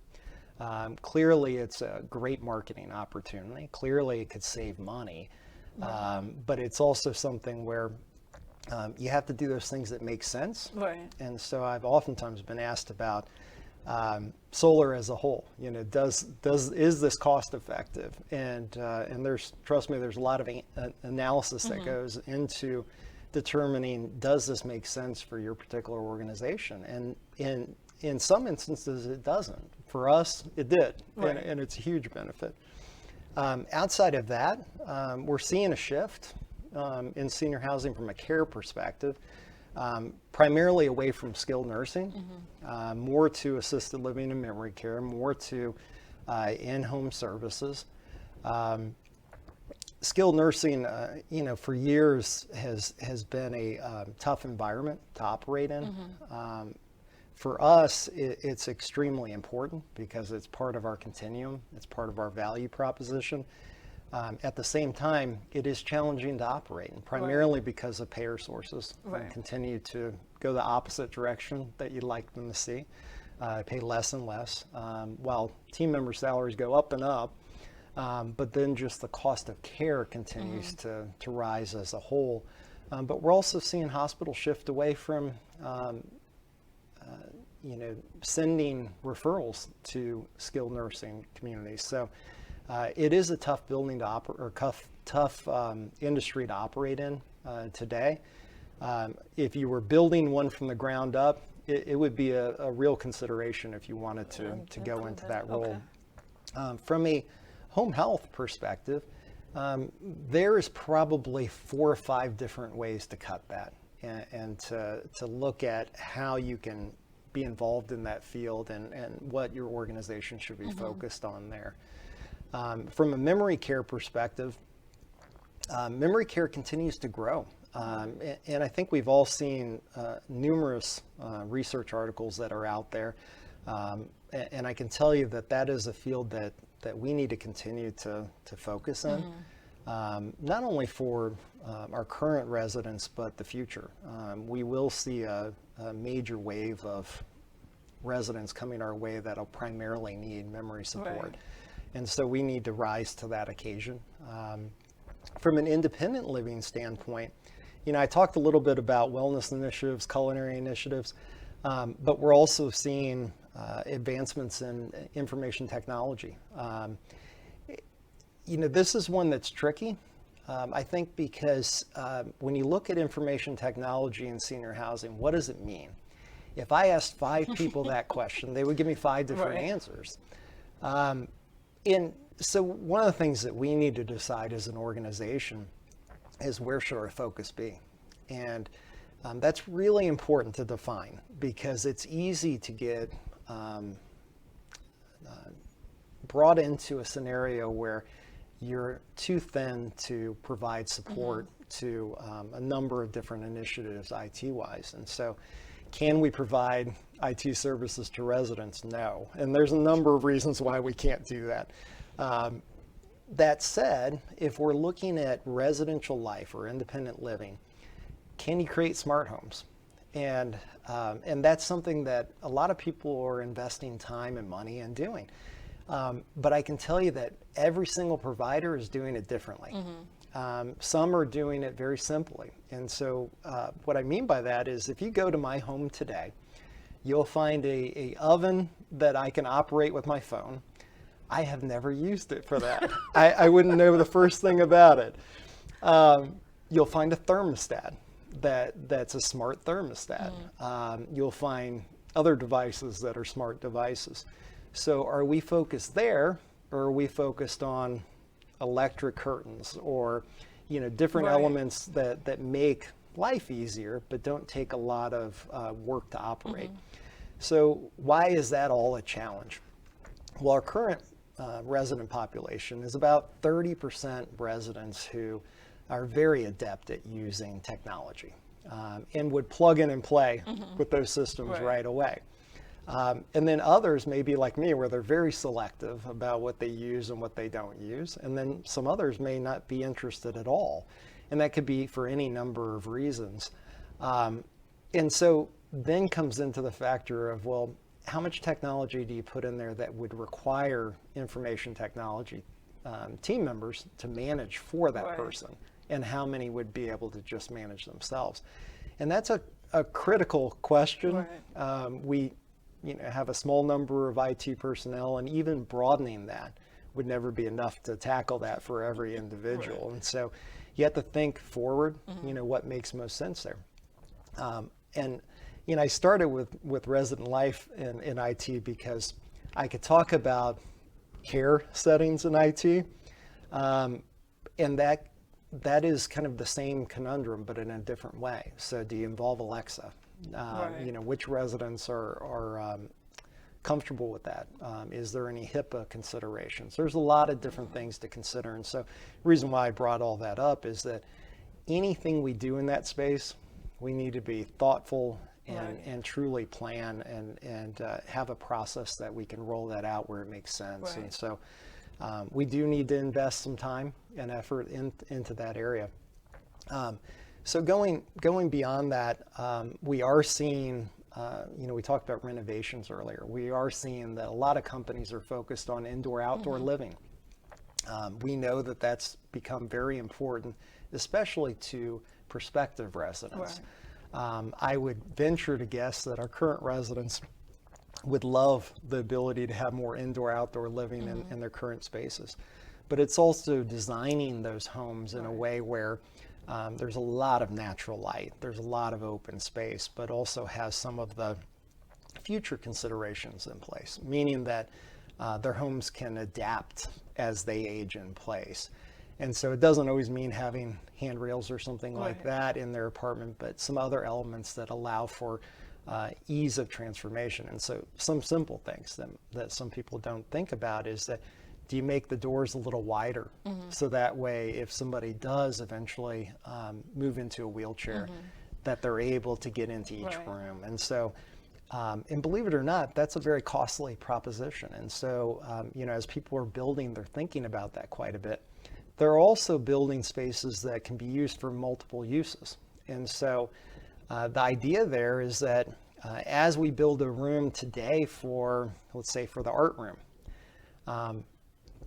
Clearly it's a great marketing opportunity. Clearly it could save money, but it's also something where you have to do those things that make sense. Right. And so I've oftentimes been asked about solar as a whole. Is this cost effective? And trust me, there's a lot of analysis that goes into determining, does this make sense for your particular organization? And in some instances it doesn't. For us, it did, right. and it's a huge benefit. Outside of that, we're seeing a shift in senior housing from a care perspective, primarily away from skilled nursing, more to assisted living and memory care, more to in-home services. Skilled nursing, for years has been a tough environment to operate in. For us, it's extremely important because it's part of our continuum. It's part of our value proposition. At the same time, it is challenging to operate, and primarily because of payer sources. Right. Continue to go the opposite direction that you'd like them to see, pay less and less, while team member salaries go up and up. But then just the cost of care continues to rise as a whole. But we're also seeing hospitals shift away from, sending referrals to skilled nursing communities. So it is a tough building to operate, or tough industry to operate in today. If you were building one from the ground up, it would be a real consideration if you wanted to go into that role. Okay. From a home health perspective, there is probably 4 or 5 different ways to cut that and to look at how you can be involved in that field and what your organization should be focused on there. From a memory care perspective, memory care continues to grow. And I think we've all seen numerous research articles that are out there. And I can tell you that is a field that we need to continue to focus in, not only for our current residents, but the future. We will see a major wave of residents coming our way that'll primarily need memory support. Right. And so we need to rise to that occasion. From an independent living standpoint, I talked a little bit about wellness initiatives, culinary initiatives, but we're also seeing advancements in information technology. This is one that's tricky, I think, because when you look at information technology in senior housing, what does it mean? If I asked 5 people that question, they would give me 5 different answers. And so one of the things that we need to decide as an organization is where should our focus be? And that's really important to define, because it's easy to get brought into a scenario where you're too thin to provide support to a number of different initiatives IT-wise. And so can we provide IT services to residents? No. And there's a number of reasons why we can't do that. That said, if we're looking at residential life or independent living, can you create smart homes? And that's something that a lot of people are investing time and money in doing. But I can tell you that every single provider is doing it differently. Some are doing it very simply. And so what I mean by that is, if you go to my home today, you'll find a oven that I can operate with my phone. I have never used it for that. I wouldn't know the first thing about it. You'll find a thermostat that's a smart thermostat. You'll find other devices that are smart devices. So are we focused there, or are we focused on electric curtains or different elements that make life easier but don't take a lot of work to operate? So why is that all a challenge? Well, our current resident population is about 30% residents who are very adept at using technology and would plug in and play with those systems right away. And then others may be like me, where they're very selective about what they use and what they don't use. And then some others may not be interested at all. And that could be for any number of reasons. And so then comes into the factor of, well, how much technology do you put in there that would require information technology team members to manage for that person? And how many would be able to just manage themselves? And that's a critical question. We have a small number of IT personnel, and even broadening that would never be enough to tackle that for every individual. And so you have to think forward, what makes most sense there. And I started with resident life in IT because I could talk about care settings in IT, and that is kind of the same conundrum, but in a different way. So do you involve Alexa? Which residents are comfortable with that? Is there any HIPAA considerations? There's a lot of different things to consider. And so the reason why I brought all that up is that anything we do in that space, we need to be thoughtful and truly plan and have a process that we can roll that out where it makes sense. And so we do need to invest some time and effort into that area. So going beyond that, we are seeing, we talked about renovations earlier. We are seeing that a lot of companies are focused on indoor-outdoor living. We know that that's become very important, especially to prospective residents. I would venture to guess that our current residents would love the ability to have more indoor-outdoor living in their current spaces. But it's also designing those homes in a way where there's a lot of natural light, there's a lot of open space, but also has some of the future considerations in place, meaning that their homes can adapt as they age in place. And so it doesn't always mean having handrails or something like that in their apartment, but some other elements that allow for ease of transformation. And so some simple things that some people don't think about is that, do you make the doors a little wider so that way if somebody does eventually move into a wheelchair, that they're able to get into each room. And so, and believe it or not, that's a very costly proposition. And so, as people are building, they're thinking about that quite a bit. They're also building spaces that can be used for multiple uses. And so the idea there is that as we build a room today for, let's say, for the art room,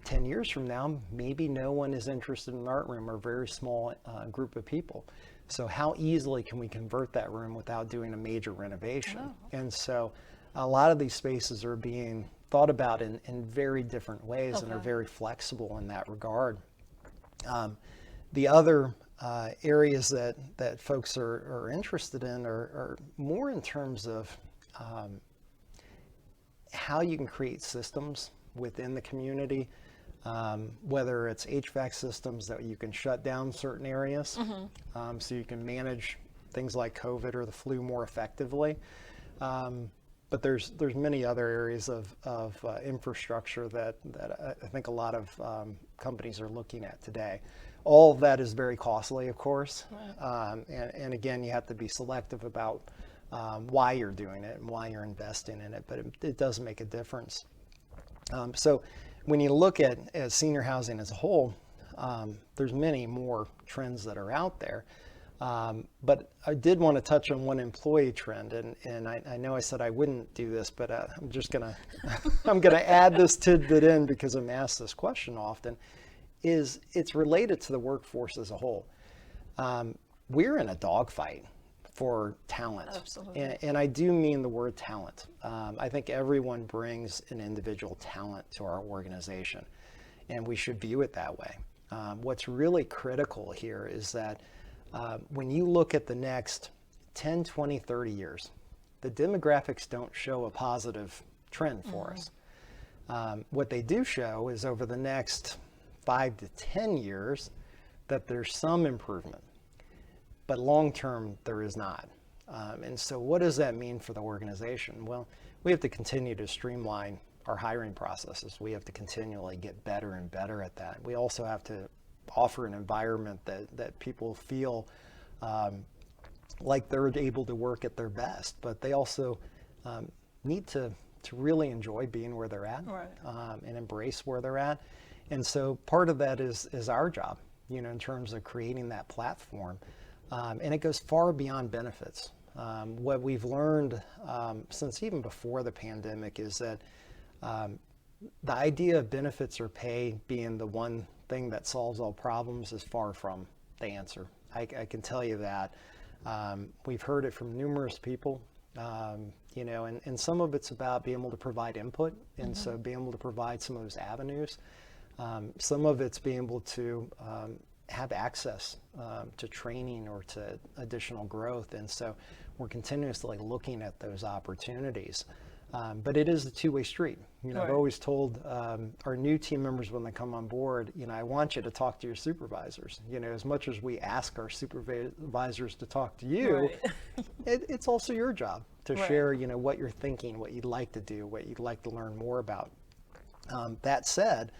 10 years from now, maybe no one is interested in an art room or a very small group of people. So how easily can we convert that room without doing a major renovation? And so a lot of these spaces are being thought about in very different ways and are very flexible in that regard. The other areas that folks are interested in are more in terms of how you can create systems within the community, whether it's HVAC systems that you can shut down certain areas so you can manage things like COVID or the flu more effectively. But there's many other areas of infrastructure that I think a lot of companies are looking at today. All of that is very costly, of course. And again, you have to be selective about why you're doing it and why you're investing in it, but it does make a difference. So when you look at senior housing as a whole, there's many more trends that are out there. But I did want to touch on one employee trend, and I know I said I wouldn't do this, but I'm just gonna I'm gonna add this tidbit in because I'm asked this question often. It's related to the workforce as a whole. We're in a dogfight for talent. Absolutely. And I do mean the word talent. I think everyone brings an individual talent to our organization, and we should view it that way. What's really critical here is that when you look at the next 10, 20, 30 years, the demographics don't show a positive trend for us. What they do show is over the next 5 to 10 years that there's some improvement, but long term there is not. And so what does that mean for the organization? Well, we have to continue to streamline our hiring processes. We have to continually get better and better at that. We also have to offer an environment that people feel like they're able to work at their best, but they also need to really enjoy being where they're at and embrace where they're at. And so part of that is our job, in terms of creating that platform. And it goes far beyond benefits. What we've learned since even before the pandemic is that the idea of benefits or pay being the one thing that solves all problems is far from the answer. I can tell you that. We've heard it from numerous people, and some of it's about being able to provide input, and so being able to provide some of those avenues. Some of it's being able to have access to training or to additional growth, and so we're continuously looking at those opportunities. But it is a two-way street. I've always told our new team members when they come on board, I want you to talk to your supervisors. As much as we ask our supervisors to talk to you, it's also your job to share, what you're thinking, what you'd like to do, what you'd like to learn more about. That said,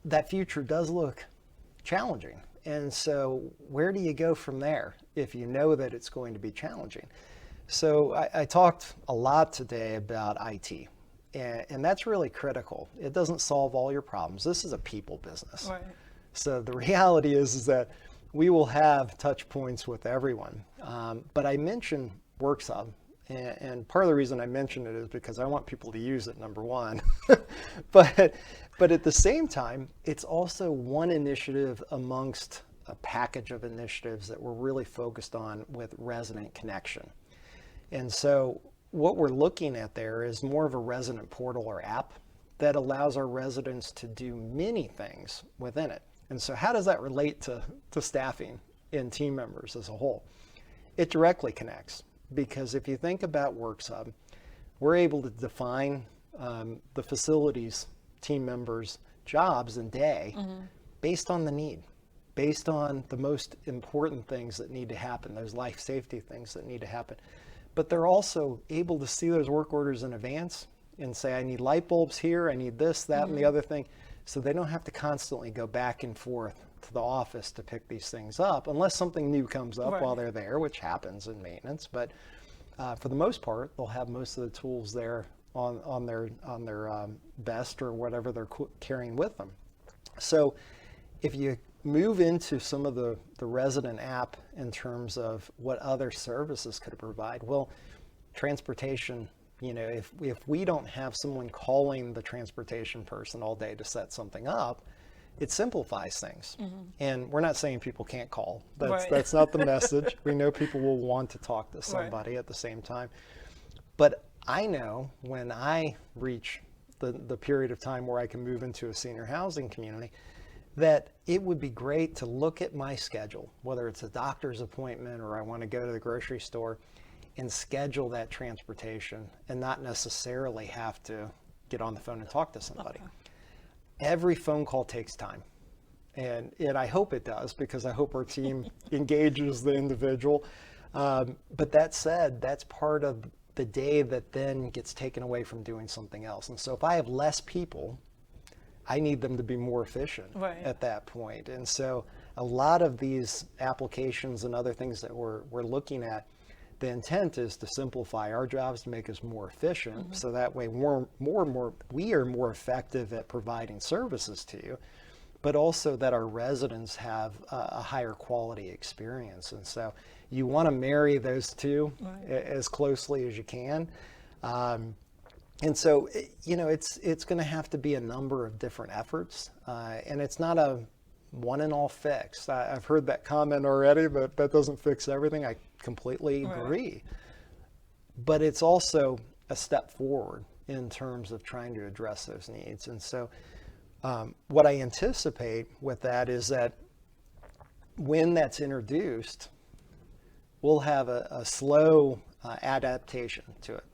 that future does look challenging. And so where do you go from there if you know that it's going to be challenging? So I talked a lot today about IT, and that's really critical. It doesn't solve all your problems. This is a people business. So the reality is that we will have touch points with everyone. But I mentioned WorksHub, And part of the reason I mention it is because I want people to use it, number one. but at the same time, it's also one initiative amongst a package of initiatives that we're really focused on with resident connection. And so what we're looking at there is more of a resident portal or app that allows our residents to do many things within it. And so how does that relate to staffing and team members as a whole? It directly connects, because if you think about WorksHub, we're able to define the facilities team members' jobs and day based on the need, based on the most important things that need to happen, those life safety things that need to happen. But they're also able to see those work orders in advance and say, I need light bulbs here, I need this, that, and the other thing. So they don't have to constantly go back and forth to the office to pick these things up, unless something new comes up while they're there, which happens in maintenance. But for the most part, they'll have most of the tools there on their vest or whatever they're carrying with them. So if you move into some of the resident app in terms of what other services could provide, well, transportation, you know, if we don't have someone calling the transportation person all day to set something up, it simplifies things. And we're not saying people can't call. That's not the message. We know people will want to talk to somebody at the same time. But I know when I reach the period of time where I can move into a senior housing community, that it would be great to look at my schedule, whether it's a doctor's appointment or I want to go to the grocery store, and schedule that transportation and not necessarily have to get on the phone and talk to somebody. Every phone call takes time. And I hope it does, because I hope our team engages the individual. But that said, that's part of the day that then gets taken away from doing something else. And so if I have less people, I need them to be more efficient at that point. And so a lot of these applications and other things that we're looking at, the intent is to simplify our jobs, to make us more efficient, so that way we are more effective at providing services to you, but also that our residents have a higher quality experience. And so you want to marry those two as closely as you can. And so, you know, it's going to have to be a number of different efforts, and it's not a one and all fix. I've heard that comment already, but that doesn't fix everything. I completely agree. But it's also a step forward in terms of trying to address those needs. And so what I anticipate with that is that when that's introduced, we'll have a slow adaptation to it.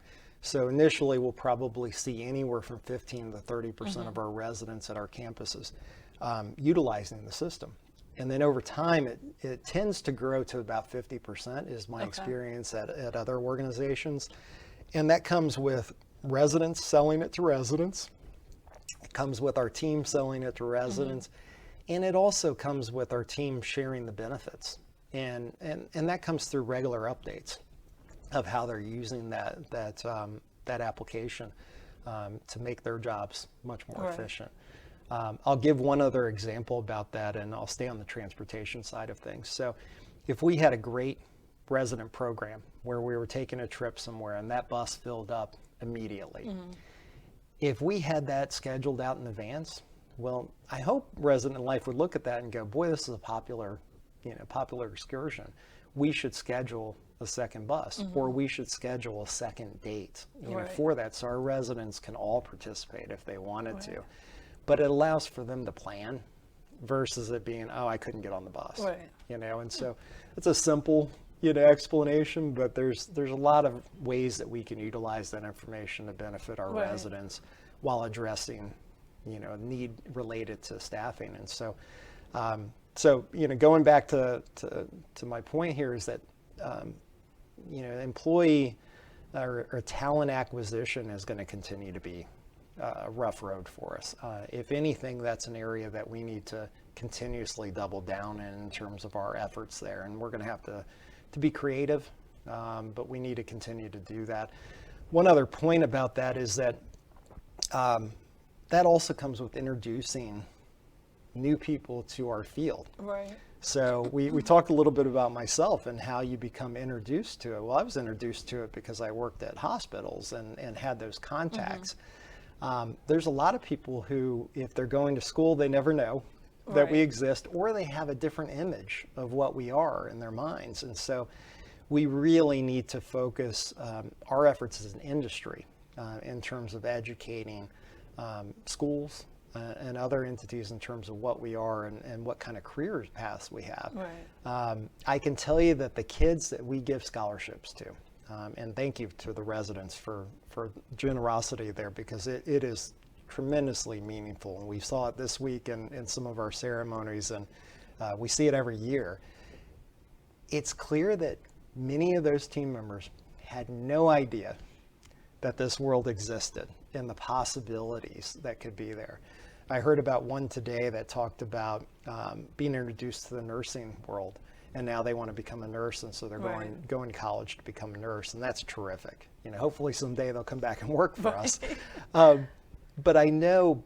So initially, we'll probably see anywhere from 15 to 30% of our residents at our campuses utilizing the system. And then over time, it tends to grow to about 50% is my experience at other organizations. And that comes with residents selling it to residents. It comes with our team selling it to residents. And it also comes with our team sharing the benefits. And that comes through regular updates of how they're using that application to make their jobs much more efficient. I'll give one other example about that, and I'll stay on the transportation side of things. So if we had a great resident program where we were taking a trip somewhere and that bus filled up immediately, if we had that scheduled out in advance, well, I hope resident life would look at that and go, boy, this is a popular excursion. We should schedule a second bus, or we should schedule a second date for that, so our residents can all participate if they wanted to. But it allows for them to plan versus it being, oh, I couldn't get on the bus. You know, and so it's a simple, explanation, but there's a lot of ways that we can utilize that information to benefit our residents while addressing, need related to staffing. And so, going back to my point here is that, employee or talent acquisition is going to continue to be a rough road for us. If anything, that's an area that we need to continuously double down in terms of our efforts there. And we're going to have to be creative, but we need to continue to do that. One other point about that is that that also comes with introducing new people to our field. So we talked a little bit about myself and how you become introduced to it. Well, I was introduced to it because I worked at hospitals and had those contacts. There's a lot of people who, if they're going to school, they never know that we exist, or they have a different image of what we are in their minds. And so we really need to focus our efforts as an industry in terms of educating schools and other entities in terms of what we are and what kind of career paths we have. I can tell you that the kids that we give scholarships to, and thank you to the residents for generosity there, because it is tremendously meaningful. And we saw it this week in some of our ceremonies, and we see it every year. It's clear that many of those team members had no idea that this world existed and the possibilities that could be there. I heard about one today that talked about being introduced to the nursing world, and now they want to become a nurse, and so they're going to college to become a nurse, and that's terrific. You know, hopefully someday they'll come back and work for us. But I know,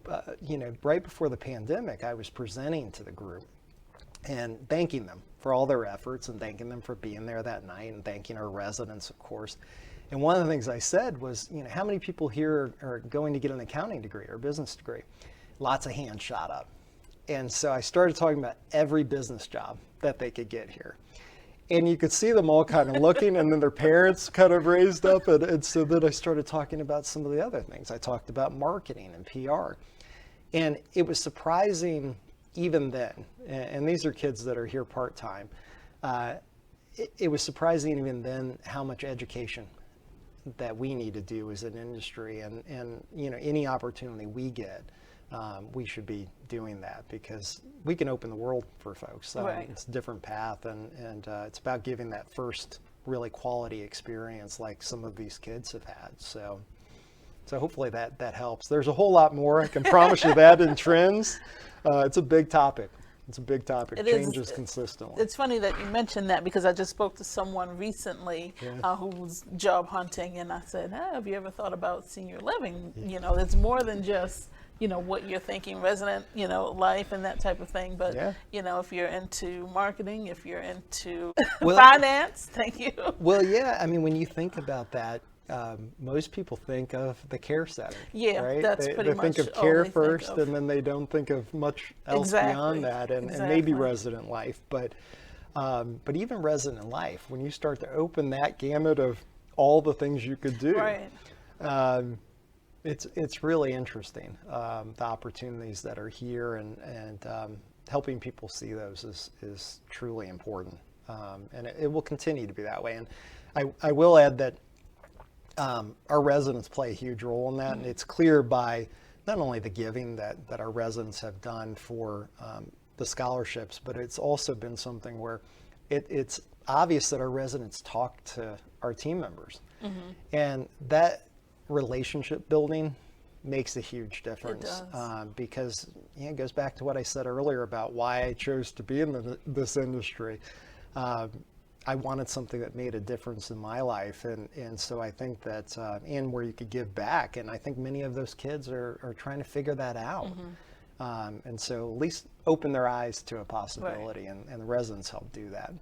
right before the pandemic, I was presenting to the group and thanking them for all their efforts and thanking them for being there that night and thanking our residents, of course. And one of the things I said was, how many people here are going to get an accounting degree or business degree? Lots of hands shot up. And so I started talking about every business job that they could get here. And you could see them all kind of looking, and then their parents kind of raised up. And so then I started talking about some of the other things. I talked about marketing and PR. And it was surprising even then, and these are kids that are here part-time, it was surprising even then how much education that we need to do as an industry. And any opportunity we get, we should be doing that, because we can open the world for folks. It's a different path, and it's about giving that first really quality experience like some of these kids have had. So hopefully that helps. There's a whole lot more, I can promise you that, in trends. It's a big topic. It changes consistently. It's funny that you mentioned that, because I just spoke to someone recently who was job hunting, and I said, have you ever thought about senior living? It's more than just what you're thinking, resident, life and that type of thing. But, if you're into marketing, if you're into finance, thank you. Well, yeah, I mean, when you think about that, most people think of the care setting. Right? That's pretty much. They think of care first, and then they don't think of much else beyond that, and maybe resident life. But even resident life, when you start to open that gamut of all the things you could do, it's really interesting, the opportunities that are here, and helping people see those is truly important, and it will continue to be that way. And I will add that our residents play a huge role in that, and it's clear by not only the giving that our residents have done for the scholarships, but it's also been something where it's obvious that our residents talk to our team members, and that relationship building makes a huge difference. It does. Because it goes back to what I said earlier about why I chose to be in this industry. I wanted something that made a difference in my life, and so I think that and where you could give back, and I think many of those kids are trying to figure that out. And so at least open their eyes to a possibility, and the residents help do that.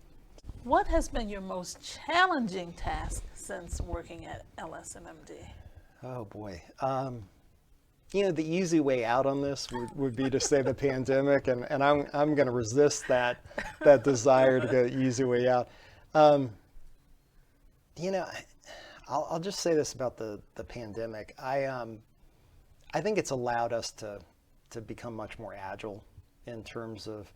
What has been your most challenging task since working at LSMMD? Oh boy. The easy way out on this would be to say the pandemic, and I'm going to resist that desire to go the easy way out. I'll just say this about the pandemic. I think it's allowed us to become much more agile in terms of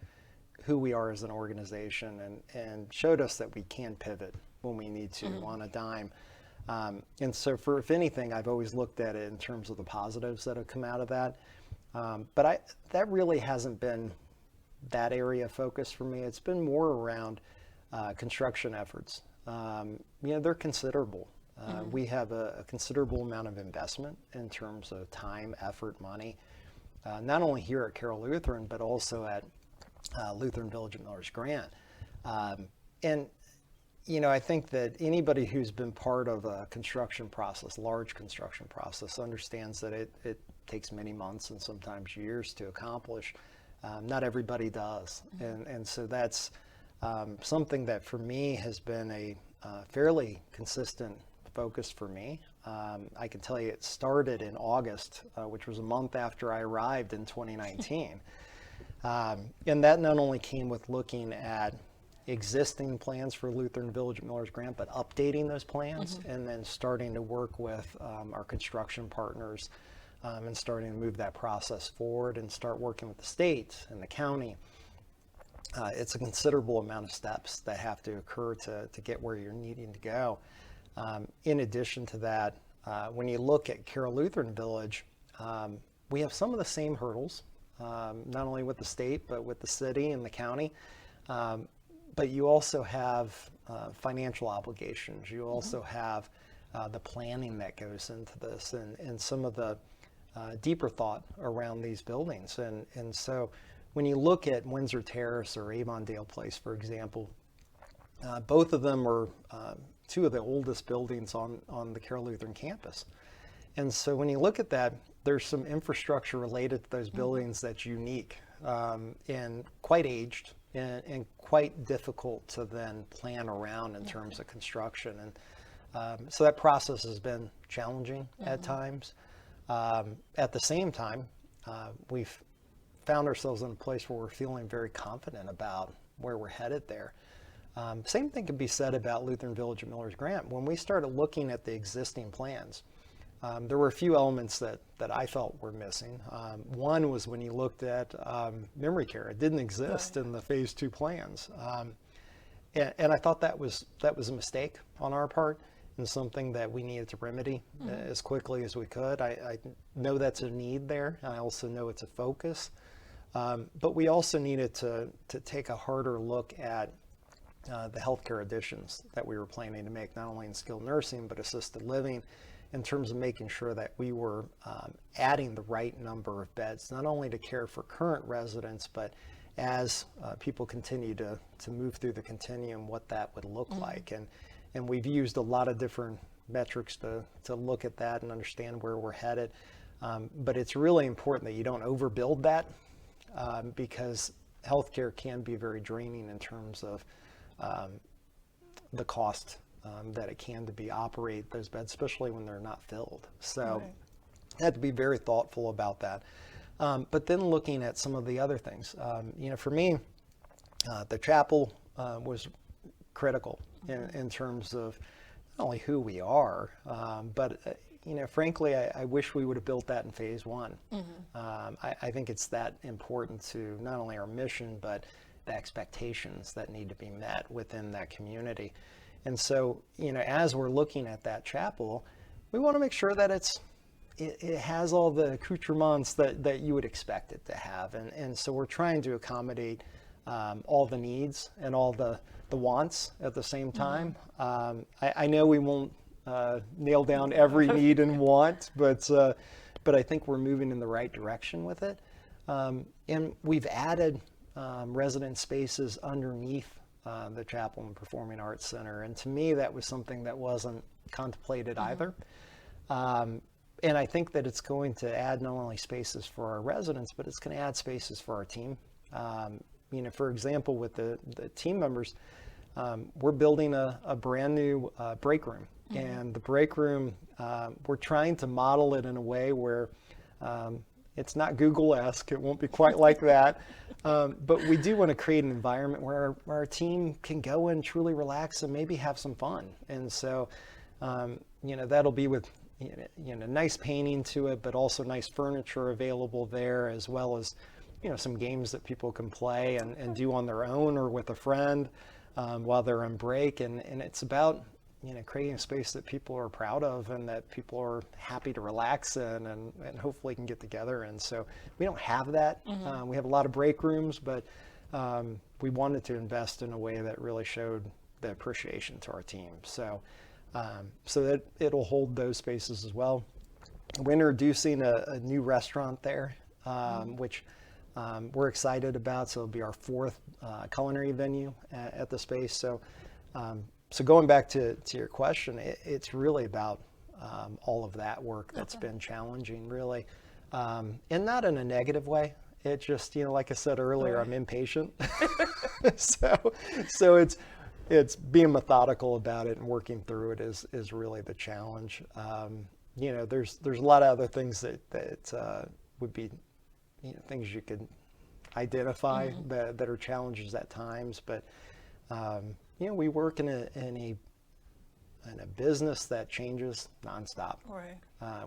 who we are as an organization, and showed us that we can pivot when we need to on a dime. And so if anything, I've always looked at it in terms of the positives that have come out of that. But that really hasn't been that area of focus for me. It's been more around construction efforts. They're considerable. We have a considerable amount of investment in terms of time, effort, money, not only here at Carroll Lutheran, but also at Lutheran Village at Miller's Grant. And I think that anybody who's been part of a construction process, large construction process, understands that it takes many months and sometimes years to accomplish. Not everybody does. And so that's something that for me has been a fairly consistent focus for me. I can tell you it started in August, which was a month after I arrived in 2019. And that not only came with looking at existing plans for Lutheran Village at Miller's Grant, but updating those plans and then starting to work with our construction partners and starting to move that process forward and start working with the state and the county. It's a considerable amount of steps that have to occur to get where you're needing to go. In addition to that, when you look at Carroll Lutheran Village, we have some of the same hurdles, not only with the state, but with the city and the county. But you also have financial obligations. You also have the planning that goes into this and some of the deeper thought around these buildings. And so when you look at Windsor Terrace or Avondale Place, for example, both of them are two of the oldest buildings on the Carroll Lutheran campus. And so when you look at that, there's some infrastructure related to those buildings that's unique and quite aged and quite difficult to then plan around in terms of construction. And so that process has been challenging at times. At the same time, we've found ourselves in a place where we're feeling very confident about where we're headed there. Same thing can be said about Lutheran Village at Miller's Grant. When we started looking at the existing plans, there were a few elements that I felt were missing. One was when you looked at memory care. It didn't exist in the Phase 2 plans. And I thought that was a mistake on our part and something that we needed to remedy as quickly as we could. I know that's a need there. I also know it's a focus. But we also needed to take a harder look at the healthcare additions that we were planning to make, not only in skilled nursing, but assisted living, in terms of making sure that we were adding the right number of beds, not only to care for current residents, but as people continue to move through the continuum, what that would look like. And we've used a lot of different metrics to look at that and understand where we're headed. But it's really important that you don't overbuild that because healthcare can be very draining in terms of the cost that it can to operate those beds, especially when they're not filled. So I had to be very thoughtful about that. But then looking at some of the other things, for me, the chapel was critical in terms of not only who we are, but frankly, I wish we would have built that in Phase 1. I think it's that important to not only our mission, but the expectations that need to be met within that community. And so, as we're looking at that chapel, we want to make sure that it has all the accoutrements that you would expect it to have. And so we're trying to accommodate all the needs and all the wants at the same time. I know we won't nail down every need and want, but I think we're moving in the right direction with it. And we've added resident spaces underneath the Chapel and Performing Arts Center. And to me, that was something that wasn't contemplated either. And I think that it's going to add not only spaces for our residents, but it's going to add spaces for our team. For example, with the team members, we're building a brand new break room. And the break room, we're trying to model it in a way where it's not Google-esque. It won't be quite like that. But we do want to create an environment where our team can go and truly relax and maybe have some fun. And so, that'll be with, nice painting to it, but also nice furniture available there, as well as, some games that people can play and do on their own or with a friend while they're on break. And it's about, creating a space that people are proud of and that people are happy to relax in and hopefully can get together. And so we don't have that. We have a lot of break rooms, but we wanted to invest in a way that really showed the appreciation to our team. So that it'll hold those spaces as well. We're introducing a new restaurant there, which we're excited about. So it'll be our fourth culinary venue at the space. So going back to your question, it's really about all of that work that's been challenging, really, and not in a negative way. it just, like I said earlier, Right. I'm impatient. So it's being methodical about it and working through it is really the challenge. There's a lot of other things that would be, things you could identify that are challenges at times, but we work in a business that changes nonstop. Right.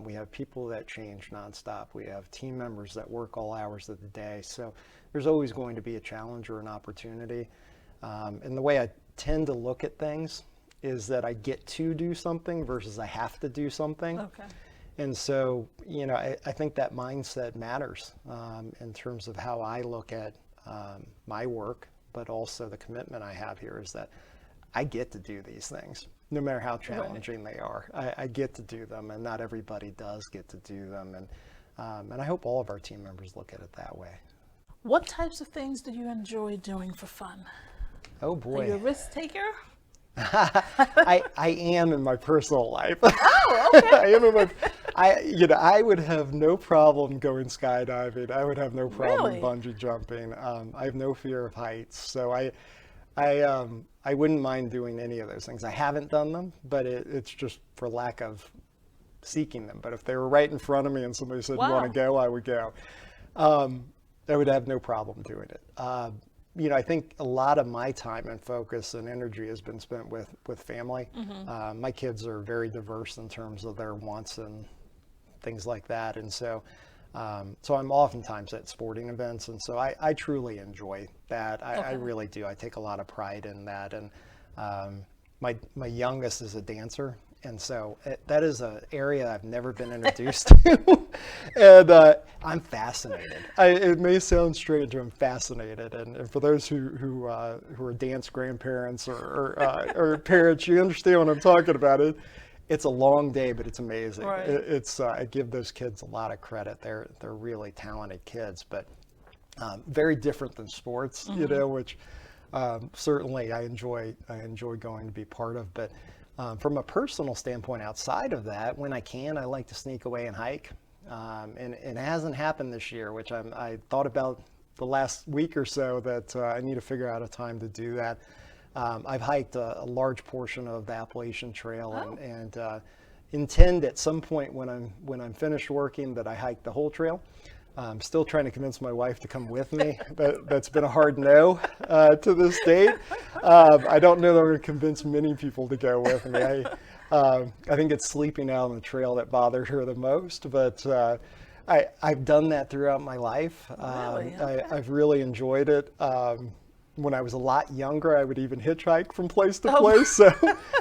We have people that change nonstop. We have team members that work all hours of the day. So there's always going to be a challenge or an opportunity. And the way I tend to look at things is that I get to do something versus I have to do something. Okay. And so, I think that mindset matters in terms of how I look at my work, but also the commitment I have here is that I get to do these things, no matter how challenging they are. I get to do them, and not everybody does get to do them. And I hope all of our team members look at it that way. What types of things do you enjoy doing for fun? Oh Are boy. you a risk taker? I am in my personal life. Oh, okay. I am in my, I would have no problem going skydiving. I would have no problem Really? bungee jumping. I have no fear of heights. So I wouldn't mind doing any of those things. I haven't done them, but it's just for lack of seeking them. But if they were right in front of me and somebody said, Wow. "You want to go?" I would go. I would have no problem doing it. I think a lot of my time and focus and energy has been spent with family. My kids are very diverse in terms of their wants and things like that. And so I'm oftentimes at sporting events. And so I truly enjoy that. I really do. I take a lot of pride in that. And my youngest is a dancer. And so that is an area I've never been introduced to. And I'm fascinated. It may sound strange, but I'm fascinated. And for those who are dance grandparents or parents, you understand what I'm talking about. It's a long day, but it's amazing. Right. I give those kids a lot of credit. They're really talented kids, but very different than sports, which certainly I enjoy going to be part of. But from a personal standpoint, outside of that, when I can, I like to sneak away and hike. And it hasn't happened this year, which I thought about the last week or so that I need to figure out a time to do that. I've hiked a large portion of the Appalachian Trail and intend at some point when I'm finished working that I hike the whole trail. I'm still trying to convince my wife to come with me. That's been a hard no to this date. I don't know that I'm going to convince many people to go with me. I think it's sleeping out on the trail that bothered her the most, but I've done that throughout my life. Really? Okay. I've really enjoyed it. When I was a lot younger, I would even hitchhike from place to place.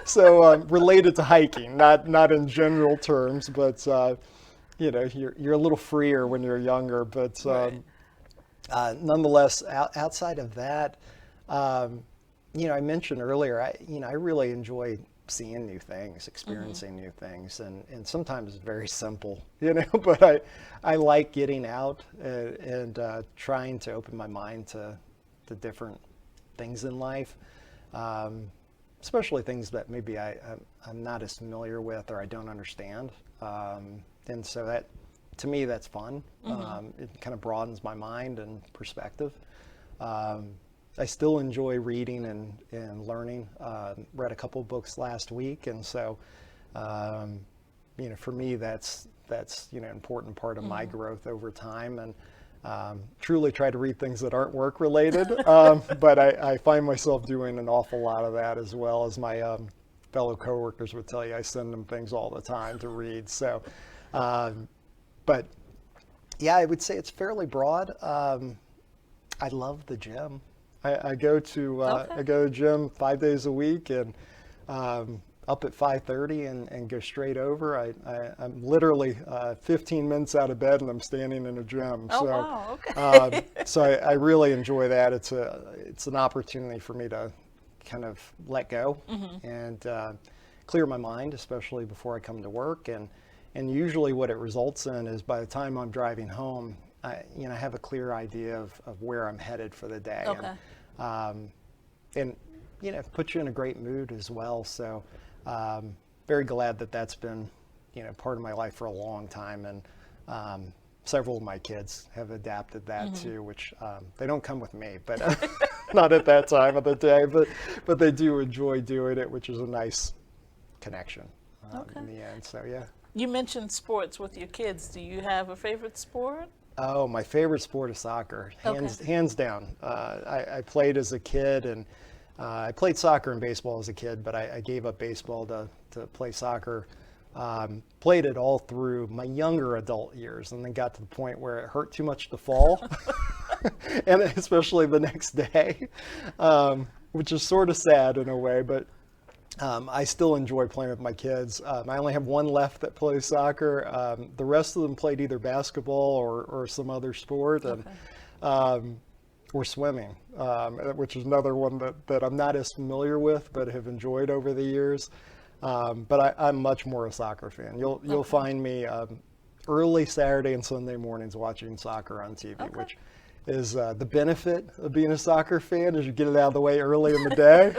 So related to hiking, not in general terms, but you're a little freer when you're younger. But nonetheless, outside of that, I mentioned earlier, I really enjoy seeing new things, experiencing new things, and sometimes it's very simple, but I like getting out and trying to open my mind to different things in life, especially things that maybe I'm not as familiar with or I don't understand. And so that, to me, that's fun. It kind of broadens my mind and perspective. I still enjoy reading and learning. Read a couple of books last week, and so for me, that's an important part of my growth over time. And truly try to read things that aren't work related, but I find myself doing an awful lot of that, as well as my fellow coworkers would tell you. I send them things all the time to read. So, but yeah, I would say it's fairly broad. I love the gym. I go to the gym 5 days a week, and up at 5:30 and go straight over. I'm literally 15 minutes out of bed and I'm standing in a gym. Oh, so, wow, okay. So I really enjoy that. It's an opportunity for me to kind of let go and clear my mind, especially before I come to work. And usually what it results in is by the time I'm driving home, I have a clear idea of where I'm headed for the day. Okay. And puts you in a great mood as well. So very glad that that's been part of my life for a long time, and several of my kids have adapted that too, which they don't come with me, but not at that time of the day, but they do enjoy doing it, which is a nice connection in the end. So yeah. You mentioned sports with your kids. Do you have a favorite sport? Oh, my favorite sport is soccer, hands down. I played as a kid, and I played soccer and baseball as a kid, but I gave up baseball to play soccer. Played it all through my younger adult years, and then got to the point where it hurt too much to fall, and especially the next day, which is sort of sad in a way, but I still enjoy playing with my kids. I only have one left that plays soccer. The rest of them played either basketball or some other sport, and or swimming, which is another one that I'm not as familiar with, but have enjoyed over the years. But I'm much more a soccer fan. You'll find me early Saturday and Sunday mornings watching soccer on TV, which is the benefit of being a soccer fan, is you get it out of the way early in the day,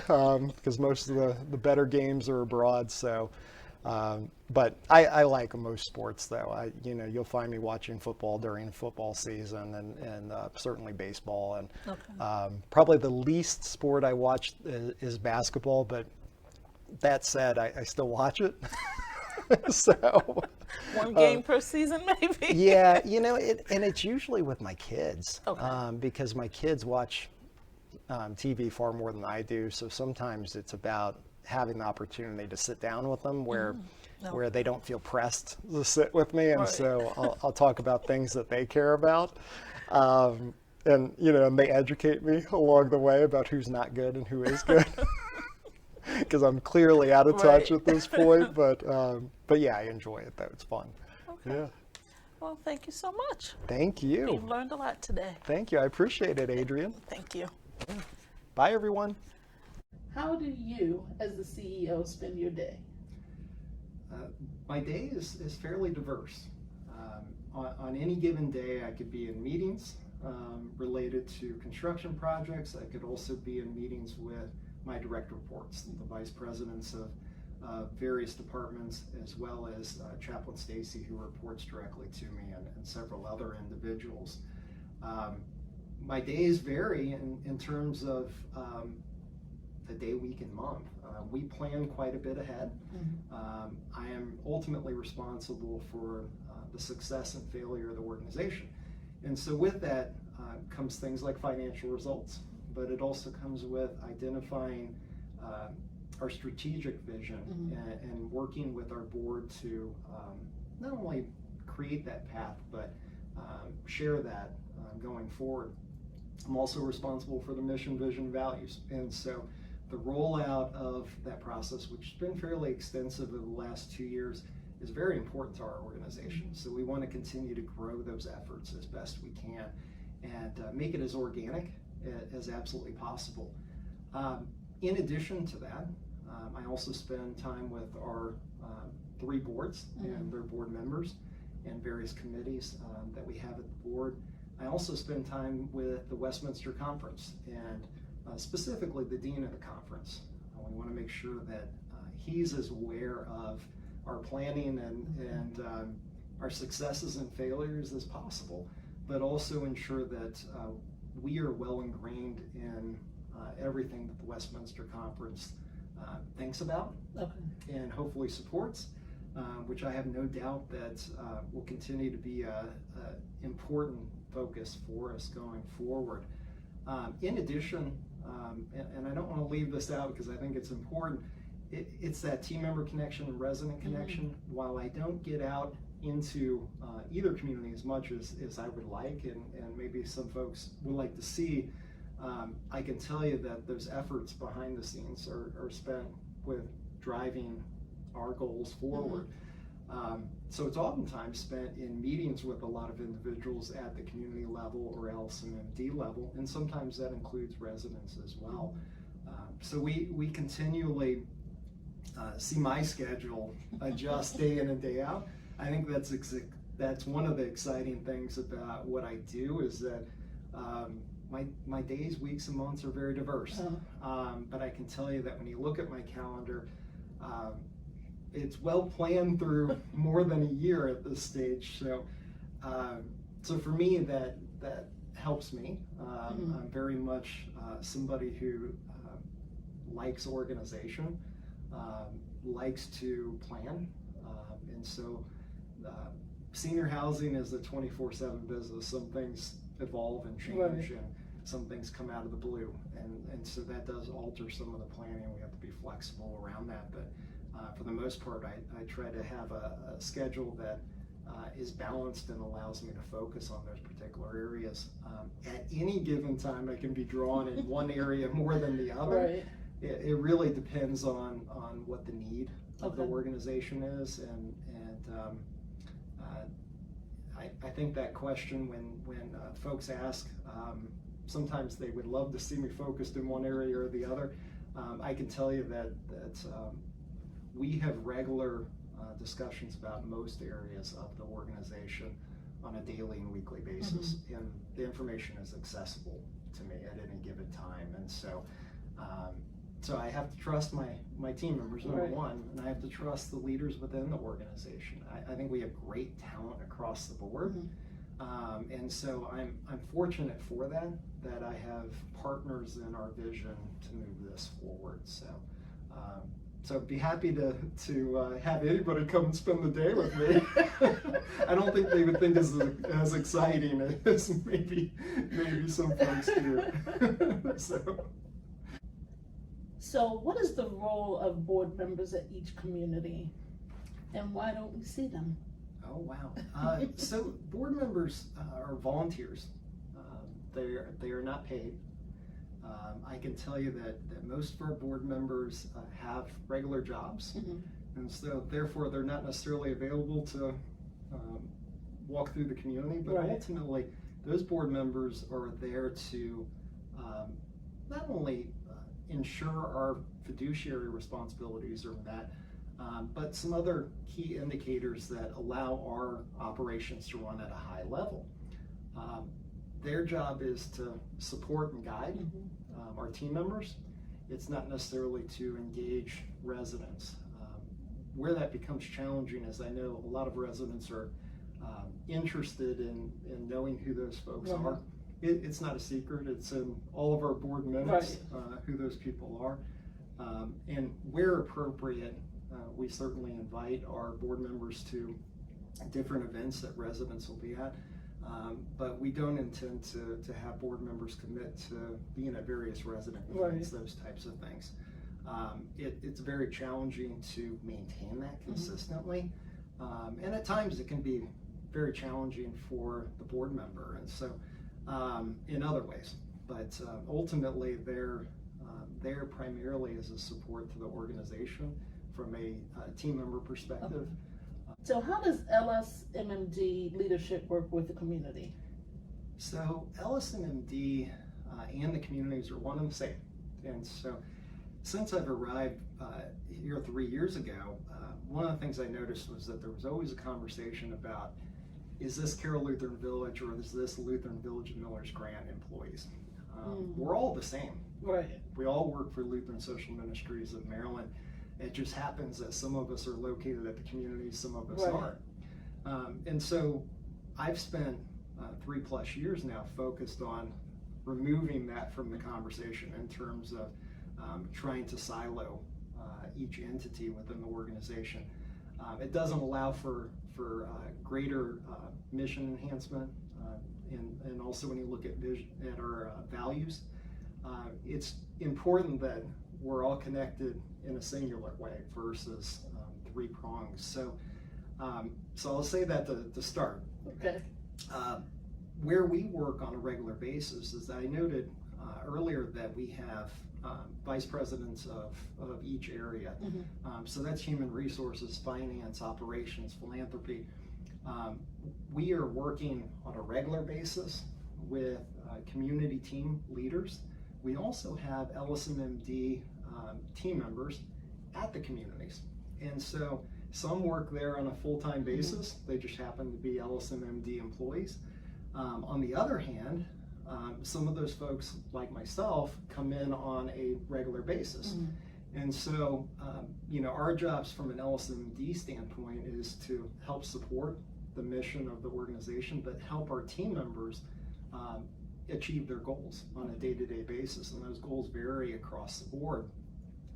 because most of the better games are abroad. So, but I like most sports though. You'll find me watching football during football season, and certainly baseball. And probably the least sport I watch is basketball, but that said, I still watch it. So one game per season, maybe. Yeah, and it's usually with my kids, Okay. because my kids watch TV far more than I do. So sometimes it's about having the opportunity to sit down with them where they don't feel pressed to sit with me, and so I'll talk about things that they care about, and and they educate me along the way about who's not good and who is good. Because I'm clearly out of touch at this point, but yeah, I enjoy it though. It's fun. Okay. Yeah. Well, thank you so much. Thank you. We've learned a lot today. Thank you. I appreciate it, Adrian. Thank you. Bye, everyone. How do you, as the CEO, spend your day? My day is fairly diverse. On any given day, I could be in meetings related to construction projects. I could also be in meetings with my direct reports, the vice presidents of various departments, as well as Chaplain Stacy, who reports directly to me, and several other individuals. My days vary in terms of the day, week, and month. We plan quite a bit ahead. I am ultimately responsible for the success and failure of the organization. And so with that comes things like financial results, but it also comes with identifying our strategic vision and working with our board to not only create that path, but share that going forward. I'm also responsible for the mission, vision, values. And so the rollout of that process, which has been fairly extensive over the last 2 years, is very important to our organization. So we want to continue to grow those efforts as best we can and make it as organic as absolutely possible. In addition to that, I also spend time with our 3 boards and their board members and various committees that we have at the board. I also spend time with the Westminster Conference and specifically the dean of the conference. We want to make sure that he's as aware of our planning and our successes and failures as possible, but also ensure that we are well ingrained in everything that the Westminster Conference thinks about and hopefully supports, which I have no doubt that will continue to be an important focus for us going forward. In addition, and I don't want to leave this out because I think it's important, it's that team member connection and resident connection. While I don't get out into either community as much as I would like, and maybe some folks would like to see, I can tell you that those efforts behind the scenes are spent with driving our goals forward. So it's oftentimes spent in meetings with a lot of individuals at the community level or LSMMD level, and sometimes that includes residents as well. So we continually see my schedule adjust day in and day out. I think that's one of the exciting things about what I do, is that my days, weeks, and months are very diverse. But I can tell you that when you look at my calendar, it's well planned through more than a year at this stage. So So for me, that helps me. I'm very much somebody who likes organization, likes to plan, and so senior housing is a 24/7 business. Some things evolve and change, Right. and some things come out of the blue, and so that does alter some of the planning. We have to be flexible around that, but for the most part, I try to have a schedule that is balanced and allows me to focus on those particular areas. At any given time, I can be drawn in one area more than the other. Right. It really depends on what the need of the Okay. organization is, and I think that question when folks ask, sometimes they would love to see me focused in one area or the other. I can tell you that we have regular discussions about most areas of the organization on a daily and weekly basis, and the information is accessible to me at any given time. And so I have to trust my team members, number Right. one, and I have to trust the leaders within the organization. I think we have great talent across the board. And so I'm fortunate for that I have partners in our vision to move this forward. So I'd be happy to have anybody come and spend the day with me. I don't think they would think as exciting as maybe some folks do. So what is the role of board members at each community, and why don't we see them? Oh, wow. So board members are volunteers. They are not paid. I can tell you that most of our board members have regular jobs, and so therefore they're not necessarily available to walk through the community, but Right. ultimately those board members are there to not only ensure our fiduciary responsibilities are met, but some other key indicators that allow our operations to run at a high level. Their job is to support and guide our team members. It's not necessarily to engage residents. Where that becomes challenging is I know a lot of residents are interested in knowing who those folks Right. are. It's not a secret. It's in all of our board minutes who those people are. And where appropriate, we certainly invite our board members to different events that residents will be at. But we don't intend to have board members commit to being at various resident events, those types of things. It's very challenging to maintain that consistently. And at times it can be very challenging for the board member, and so in other ways. But ultimately they're there primarily as a support to the organization from a team member perspective. So how does LSMMD leadership work with the community? So LSMMD and the communities are one and the same. And so since I've arrived here 3 years ago, one of the things I noticed was that there was always a conversation about, is this Carroll Lutheran Village or is this Lutheran Village of Millers Grant employees? We're all the same. Right. We all work for Lutheran Social Ministries of Maryland. It just happens that some of us are located at the community, some of us aren't. And so I've spent 3+ years now focused on removing that from the conversation in terms of trying to silo each entity within the organization. It doesn't allow for greater mission enhancement, and also when you look at our values, it's important that we're all connected in a singular way versus 3 prongs. So I'll say that to start. Okay. Where we work on a regular basis is that I noted earlier that we have vice presidents of each area. So that's human resources, finance, operations, philanthropy. We are working on a regular basis with community team leaders. We also have LSMMD team members at the communities. And so some work there on a full-time basis. They just happen to be LSMMD employees. On the other hand, some of those folks, like myself, come in on a regular basis. And so, our jobs from an LSMD standpoint is to help support the mission of the organization, but help our team members achieve their goals on a day-to-day basis. And those goals vary across the board,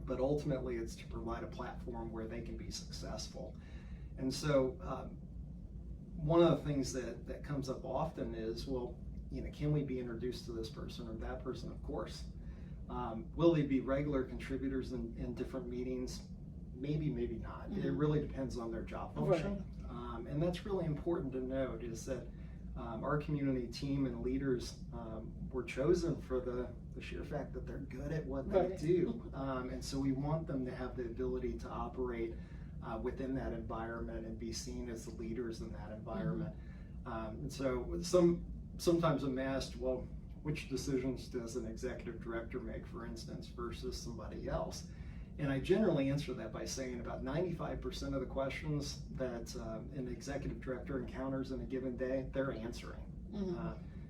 but ultimately it's to provide a platform where they can be successful. And so one of the things that comes up often is, well, can we be introduced to this person or that person? Of course. Will they be regular contributors in different meetings? Maybe, maybe not. It really depends on their job function. Right. And that's really important to note, is that our community team and leaders were chosen for the sheer fact that they're good at what they do. And so we want them to have the ability to operate within that environment and be seen as the leaders in that environment. And so sometimes I'm asked, well, which decisions does an executive director make, for instance, versus somebody else? And I generally answer that by saying about 95% of the questions that an executive director encounters in a given day, they're answering.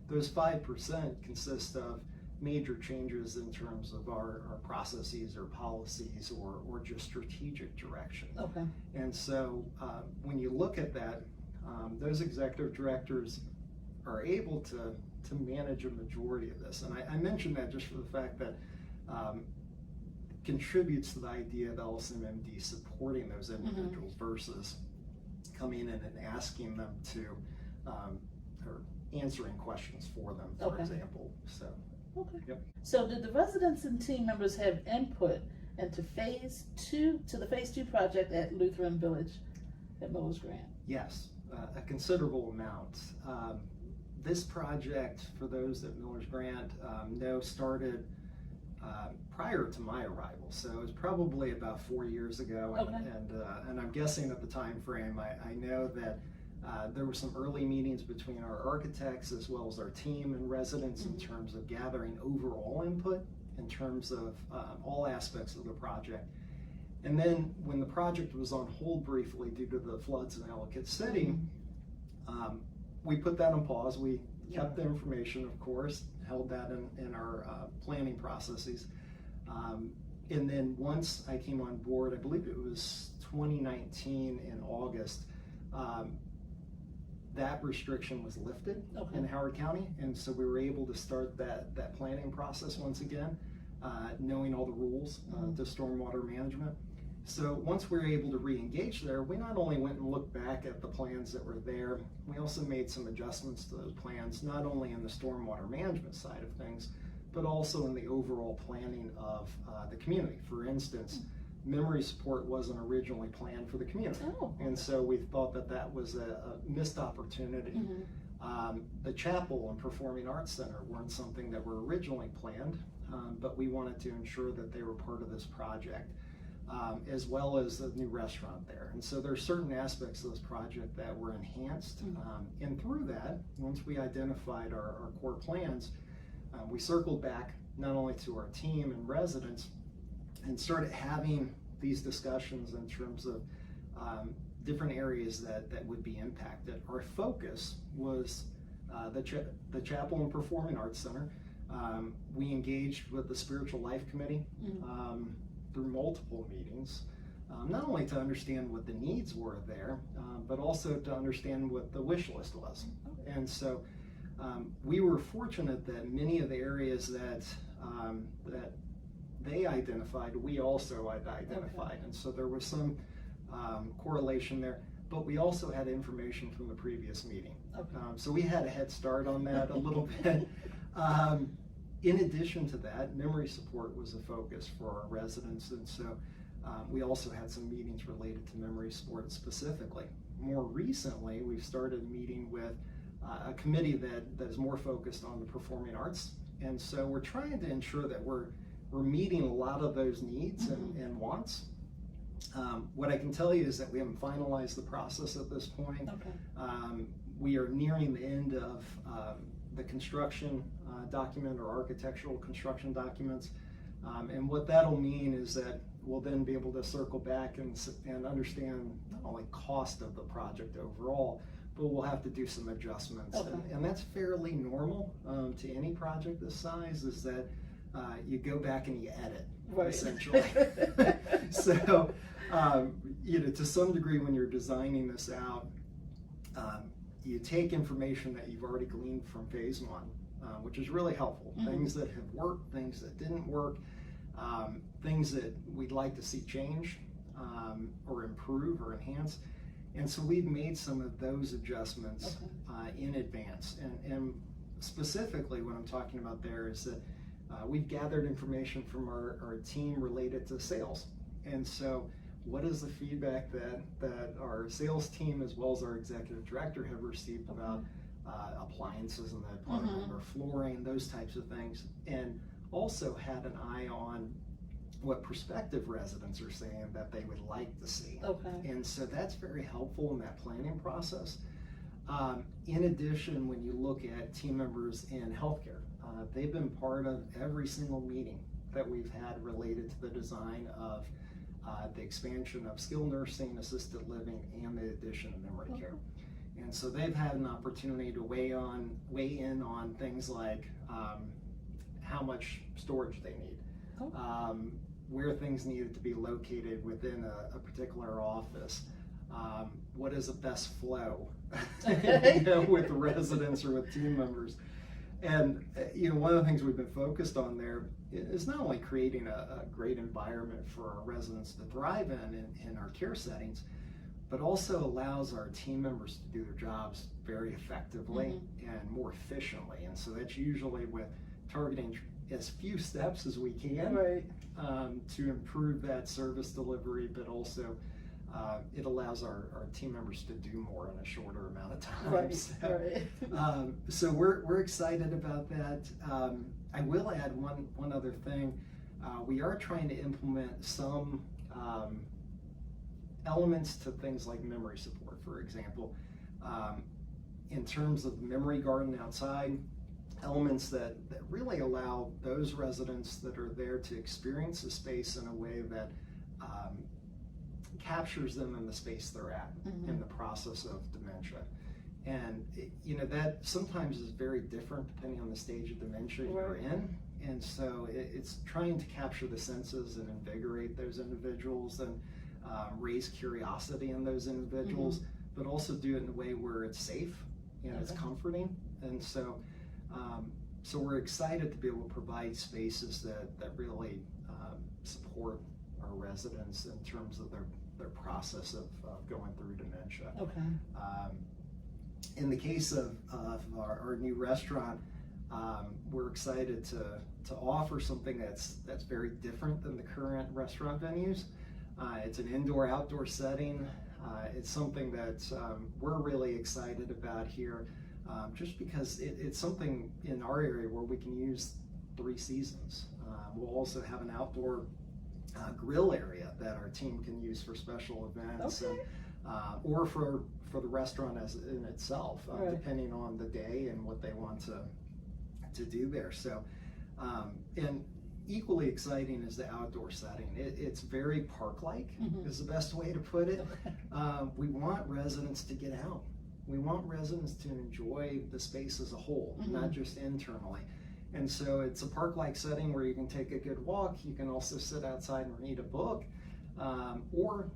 Those 5% consist of major changes in terms of our processes or policies or just strategic direction. Okay. And so when you look at that, those executive directors are able to manage a majority of this. And I mention that just for the fact that contributes to the idea of LSMMD supporting those individuals versus coming in and asking them to, or answering questions for them, for example. So. Okay. Yep. So did the residents and team members have input into the phase two project at Lutheran Village at Miller's Grant? Yes, a considerable amount. This project, for those at Miller's Grant know, started prior to my arrival. So it was probably about 4 years ago. And I'm guessing at the time frame, I know that there were some early meetings between our architects as well as our team and residents in terms of gathering overall input in terms of all aspects of the project. And then when the project was on hold briefly due to the floods in Ellicott City, we put that on pause. We kept the information, of course, held that in our planning processes. And then once I came on board, I believe it was 2019 in August, that restriction was lifted in Howard County. And so we were able to start that planning process once again, knowing all the rules to stormwater management. So once we were able to re-engage there, we not only went and looked back at the plans that were there, we also made some adjustments to those plans, not only in the stormwater management side of things, but also in the overall planning of the community. For instance, memory support wasn't originally planned for the community. And so we thought that was a missed opportunity. The chapel and performing arts center weren't something that were originally planned, but we wanted to ensure that they were part of this project. As well as the new restaurant there. And so there are certain aspects of this project that were enhanced. And through that, once we identified our core plans, we circled back not only to our team and residents and started having these discussions in terms of different areas that would be impacted. Our focus was the Chapel and Performing Arts Center. We engaged with the Spiritual Life Committee through multiple meetings, not only to understand what the needs were there, but also to understand what the wish list was. And so we were fortunate that many of the areas that they identified, we also had identified. And so there was some correlation there, but we also had information from the previous meeting. So we had a head start on that a little bit. In addition to that, memory support was a focus for our residents, and so we also had some meetings related to memory support specifically. More recently, we've started meeting with a committee that is more focused on the performing arts, and so we're trying to ensure that we're meeting a lot of those needs and wants. What I can tell you is that we haven't finalized the process at this point. We are nearing the end of the construction document or architectural construction documents. And what that'll mean is that we'll then be able to circle back and understand not only cost of the project overall, but we'll have to do some adjustments. And that's fairly normal to any project this size, is that you go back and you edit, essentially. So, to some degree when you're designing this out, You take information that you've already gleaned from phase one, which is really helpful. Things that have worked, things that didn't work, things that we'd like to see change or improve or enhance. And so we've made some of those adjustments in advance. And specifically what I'm talking about there is that we've gathered information from our team related to sales. And so what is the feedback that our sales team as well as our executive director have received about appliances in the apartment or flooring, those types of things, and also had an eye on what prospective residents are saying that they would like to see. And so that's very helpful in that planning process. In addition, when you look at team members in healthcare, they've been part of every single meeting that we've had related to the design of the expansion of skilled nursing, assisted living, and the addition of memory care. And so they've had an opportunity to weigh in on things like how much storage they need, where things needed to be located within a particular office, what is the best flow with the residents or with team members. And one of the things we've been focused on there is not only creating a great environment for our residents to thrive in our care settings, but also allows our team members to do their jobs very effectively and more efficiently. And so that's usually with targeting as few steps as we can to improve that service delivery, but also it allows our team members to do more in a shorter amount of time. So we're excited about that. I will add one other thing. We are trying to implement some elements to things like memory support, for example, in terms of memory garden outside, elements that really allow those residents that are there to experience the space in a way that captures them in the space they're at in the process of dementia. And that sometimes is very different depending on the stage of dementia you're in. And so it's trying to capture the senses and invigorate those individuals and raise curiosity in those individuals, but also do it in a way where it's safe and it's comforting. And so we're excited to be able to provide spaces that really support our residents in terms of their process of going through dementia. In the case of our new restaurant, we're excited to offer something that's very different than the current restaurant venues. It's an indoor-outdoor setting. It's something that we're really excited about here, just because it's something in our area where we can use 3 seasons. We'll also have an outdoor grill area that our team can use for special events, or for the restaurant as in itself, depending on the day and what they want to do there. So, and equally exciting is the outdoor setting. It's very park-like is the best way to put it. We want residents to get out. We want residents to enjoy the space as a whole, not just internally. And so it's a park-like setting where you can take a good walk. You can also sit outside and read a book. Or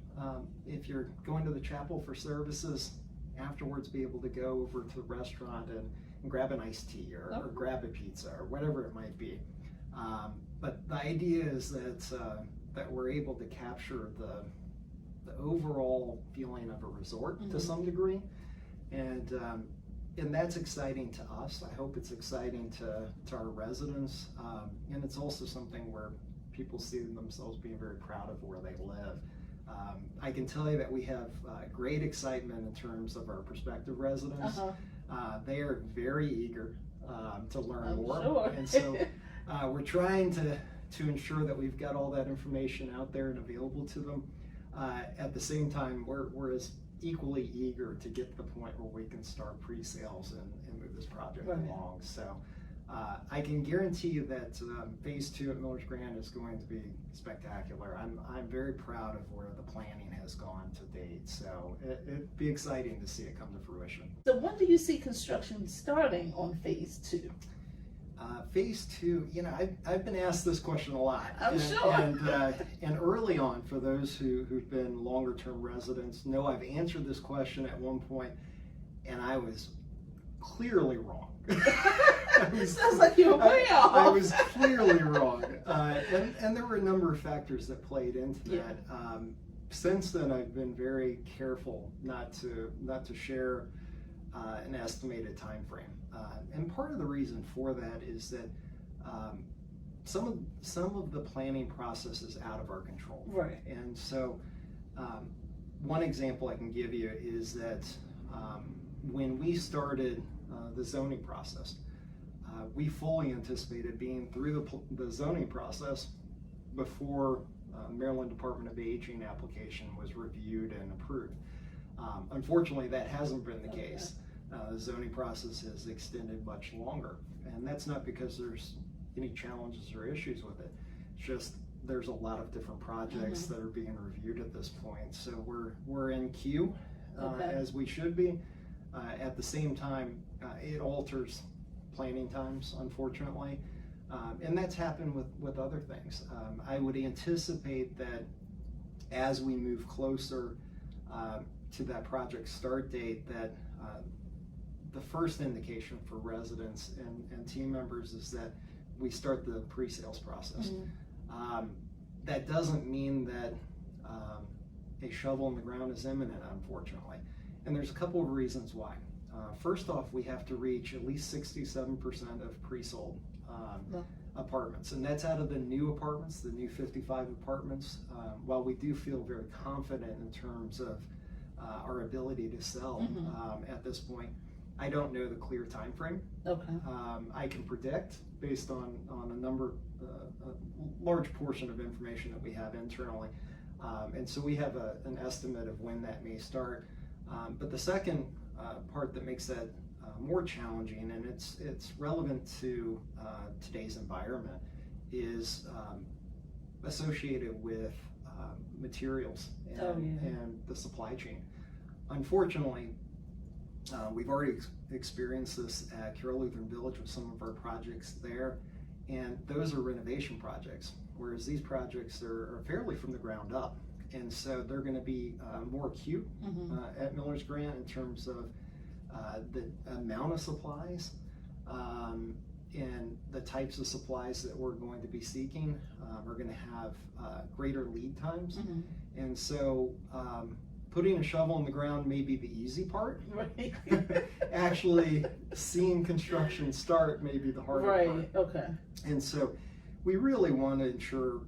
if you're going to the chapel for services, afterwards be able to go over to the restaurant and grab an iced tea or grab a pizza or whatever it might be. But the idea is that we're able to capture the overall feeling of a resort to some degree. And that's exciting to us. I hope it's exciting to our residents. And it's also something where people see themselves being very proud of where they live. I can tell you that we have great excitement in terms of our prospective residents. They are very eager to learn more. And so we're trying to ensure that we've got all that information out there and available to them. At the same time, we're as equally eager to get to the point where we can start pre-sales and move this project along. So I can guarantee you that phase 2 at Miller's Grand is going to be spectacular. I'm very proud of where the planning has gone to date. So it'd be exciting to see it come to fruition. So when do you see construction starting on phase 2? Phase 2, I've been asked this question a lot. I'm sure. And early on, for those who've been longer term residents, know I've answered this question at one point. and I was clearly wrong. Sounds like you were way off. I was clearly wrong, and there were a number of factors that played into that. Since then, I've been very careful not to share an estimated time frame, and part of the reason for that is that some of the planning process is out of our control. Right. And so, one example I can give you is that when we started the zoning process, we fully anticipated being through the zoning process before Maryland Department of Aging application was reviewed and approved. Unfortunately, that hasn't been the case. The zoning process has extended much longer, and that's not because there's any challenges or issues with it. It's just there's a lot of different projects that are being reviewed at this point. So we're in queue as we should be. At the same time, it alters planning times, unfortunately, and that's happened with other things. I would anticipate that as we move closer to that project start date, that the first indication for residents and team members is that we start the pre-sales process. That doesn't mean that a shovel in the ground is imminent, unfortunately. And there's a couple of reasons why. First off, we have to reach at least 67% of pre-sold apartments. And that's out of the new apartments, the new 55 apartments. While we do feel very confident in terms of our ability to sell at this point, I don't know the clear time frame. Okay. I can predict based on a number, a large portion of information that we have internally. And so we have an estimate of when that may start. But the second part that makes that more challenging, and it's relevant to today's environment, is associated with materials and the supply chain. Unfortunately, we've already experienced this at Carroll Lutheran Village with some of our projects there, and those are renovation projects, whereas these projects are fairly from the ground up. And so they're going to be more acute at Miller's Grant in terms of the amount of supplies and the types of supplies that we're going to be seeking are going to have greater lead times. And so putting a shovel in the ground may be the easy part. Right. Actually seeing construction start may be the harder part. Right, okay. And so we really want to ensure,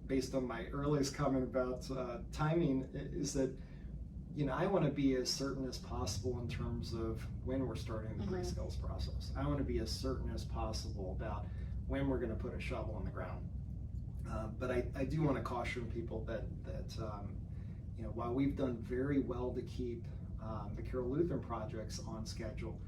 based on my earliest comment about timing, is that, you know, I want to be as certain as possible in terms of when we're starting the pre-sales process. I want to be as certain as possible about when we're going to put a shovel in the ground. But I do want to caution people that you know, while we've done very well to keep the Carroll Lutheran projects on schedule,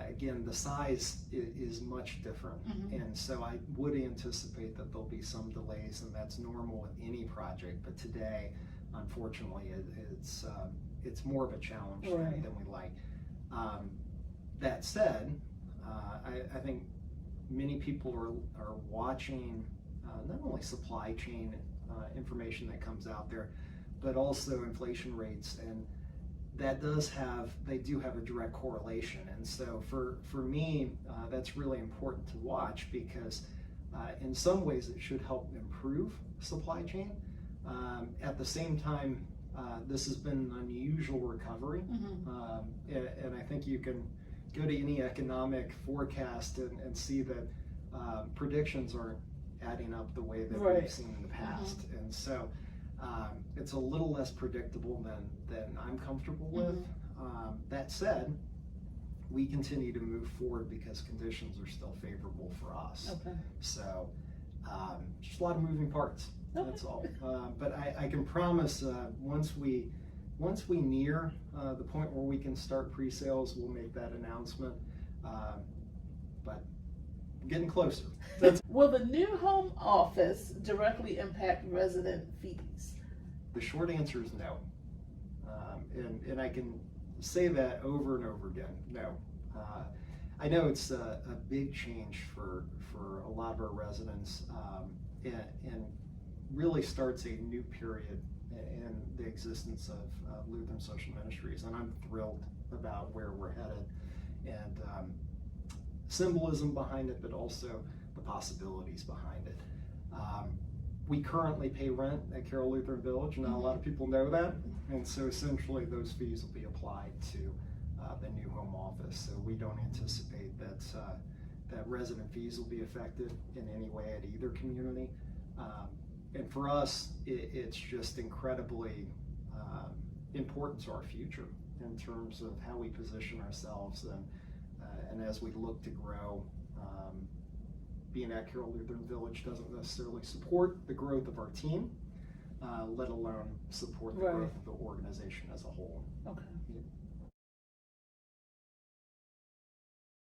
again, the size is much different. And so I would anticipate that there'll be some delays, and that's normal with any project. But today, unfortunately, it's more of a challenge than we like. That said, I think many people are watching not only supply chain information that comes out there, but also inflation rates, and they do have a direct correlation. And so for me, that's really important to watch, because in some ways it should help improve supply chain. At the same time, this has been an unusual recovery, and I think you can go to any economic forecast and see that predictions aren't adding up the way that we've seen in the past. And so it's a little less predictable than I'm comfortable with. That said, we continue to move forward because conditions are still favorable for us. So just a lot of moving parts. That's all. But I can promise once we near the point where we can start pre-sales, we'll make that announcement. But getting closer. Will the new home office directly impact resident fees? The short answer is no. And I can say that over and over again, no. I know it's a big change for a lot of our residents, and really starts a new period in the existence of Lutheran Social Ministries, and I'm thrilled about where we're headed, and symbolism behind it, but also the possibilities behind it. We currently pay rent at Carroll Lutheran Village. Not a lot of people know that, and so essentially those fees will be applied to the new home office. So we don't anticipate that resident fees will be affected in any way at either community. And for us, it's just incredibly important to our future in terms of how we position ourselves, and as we look to grow. Being at Carroll Lutheran Village doesn't necessarily support the growth of our team, let alone support the growth of the organization as a whole. Okay.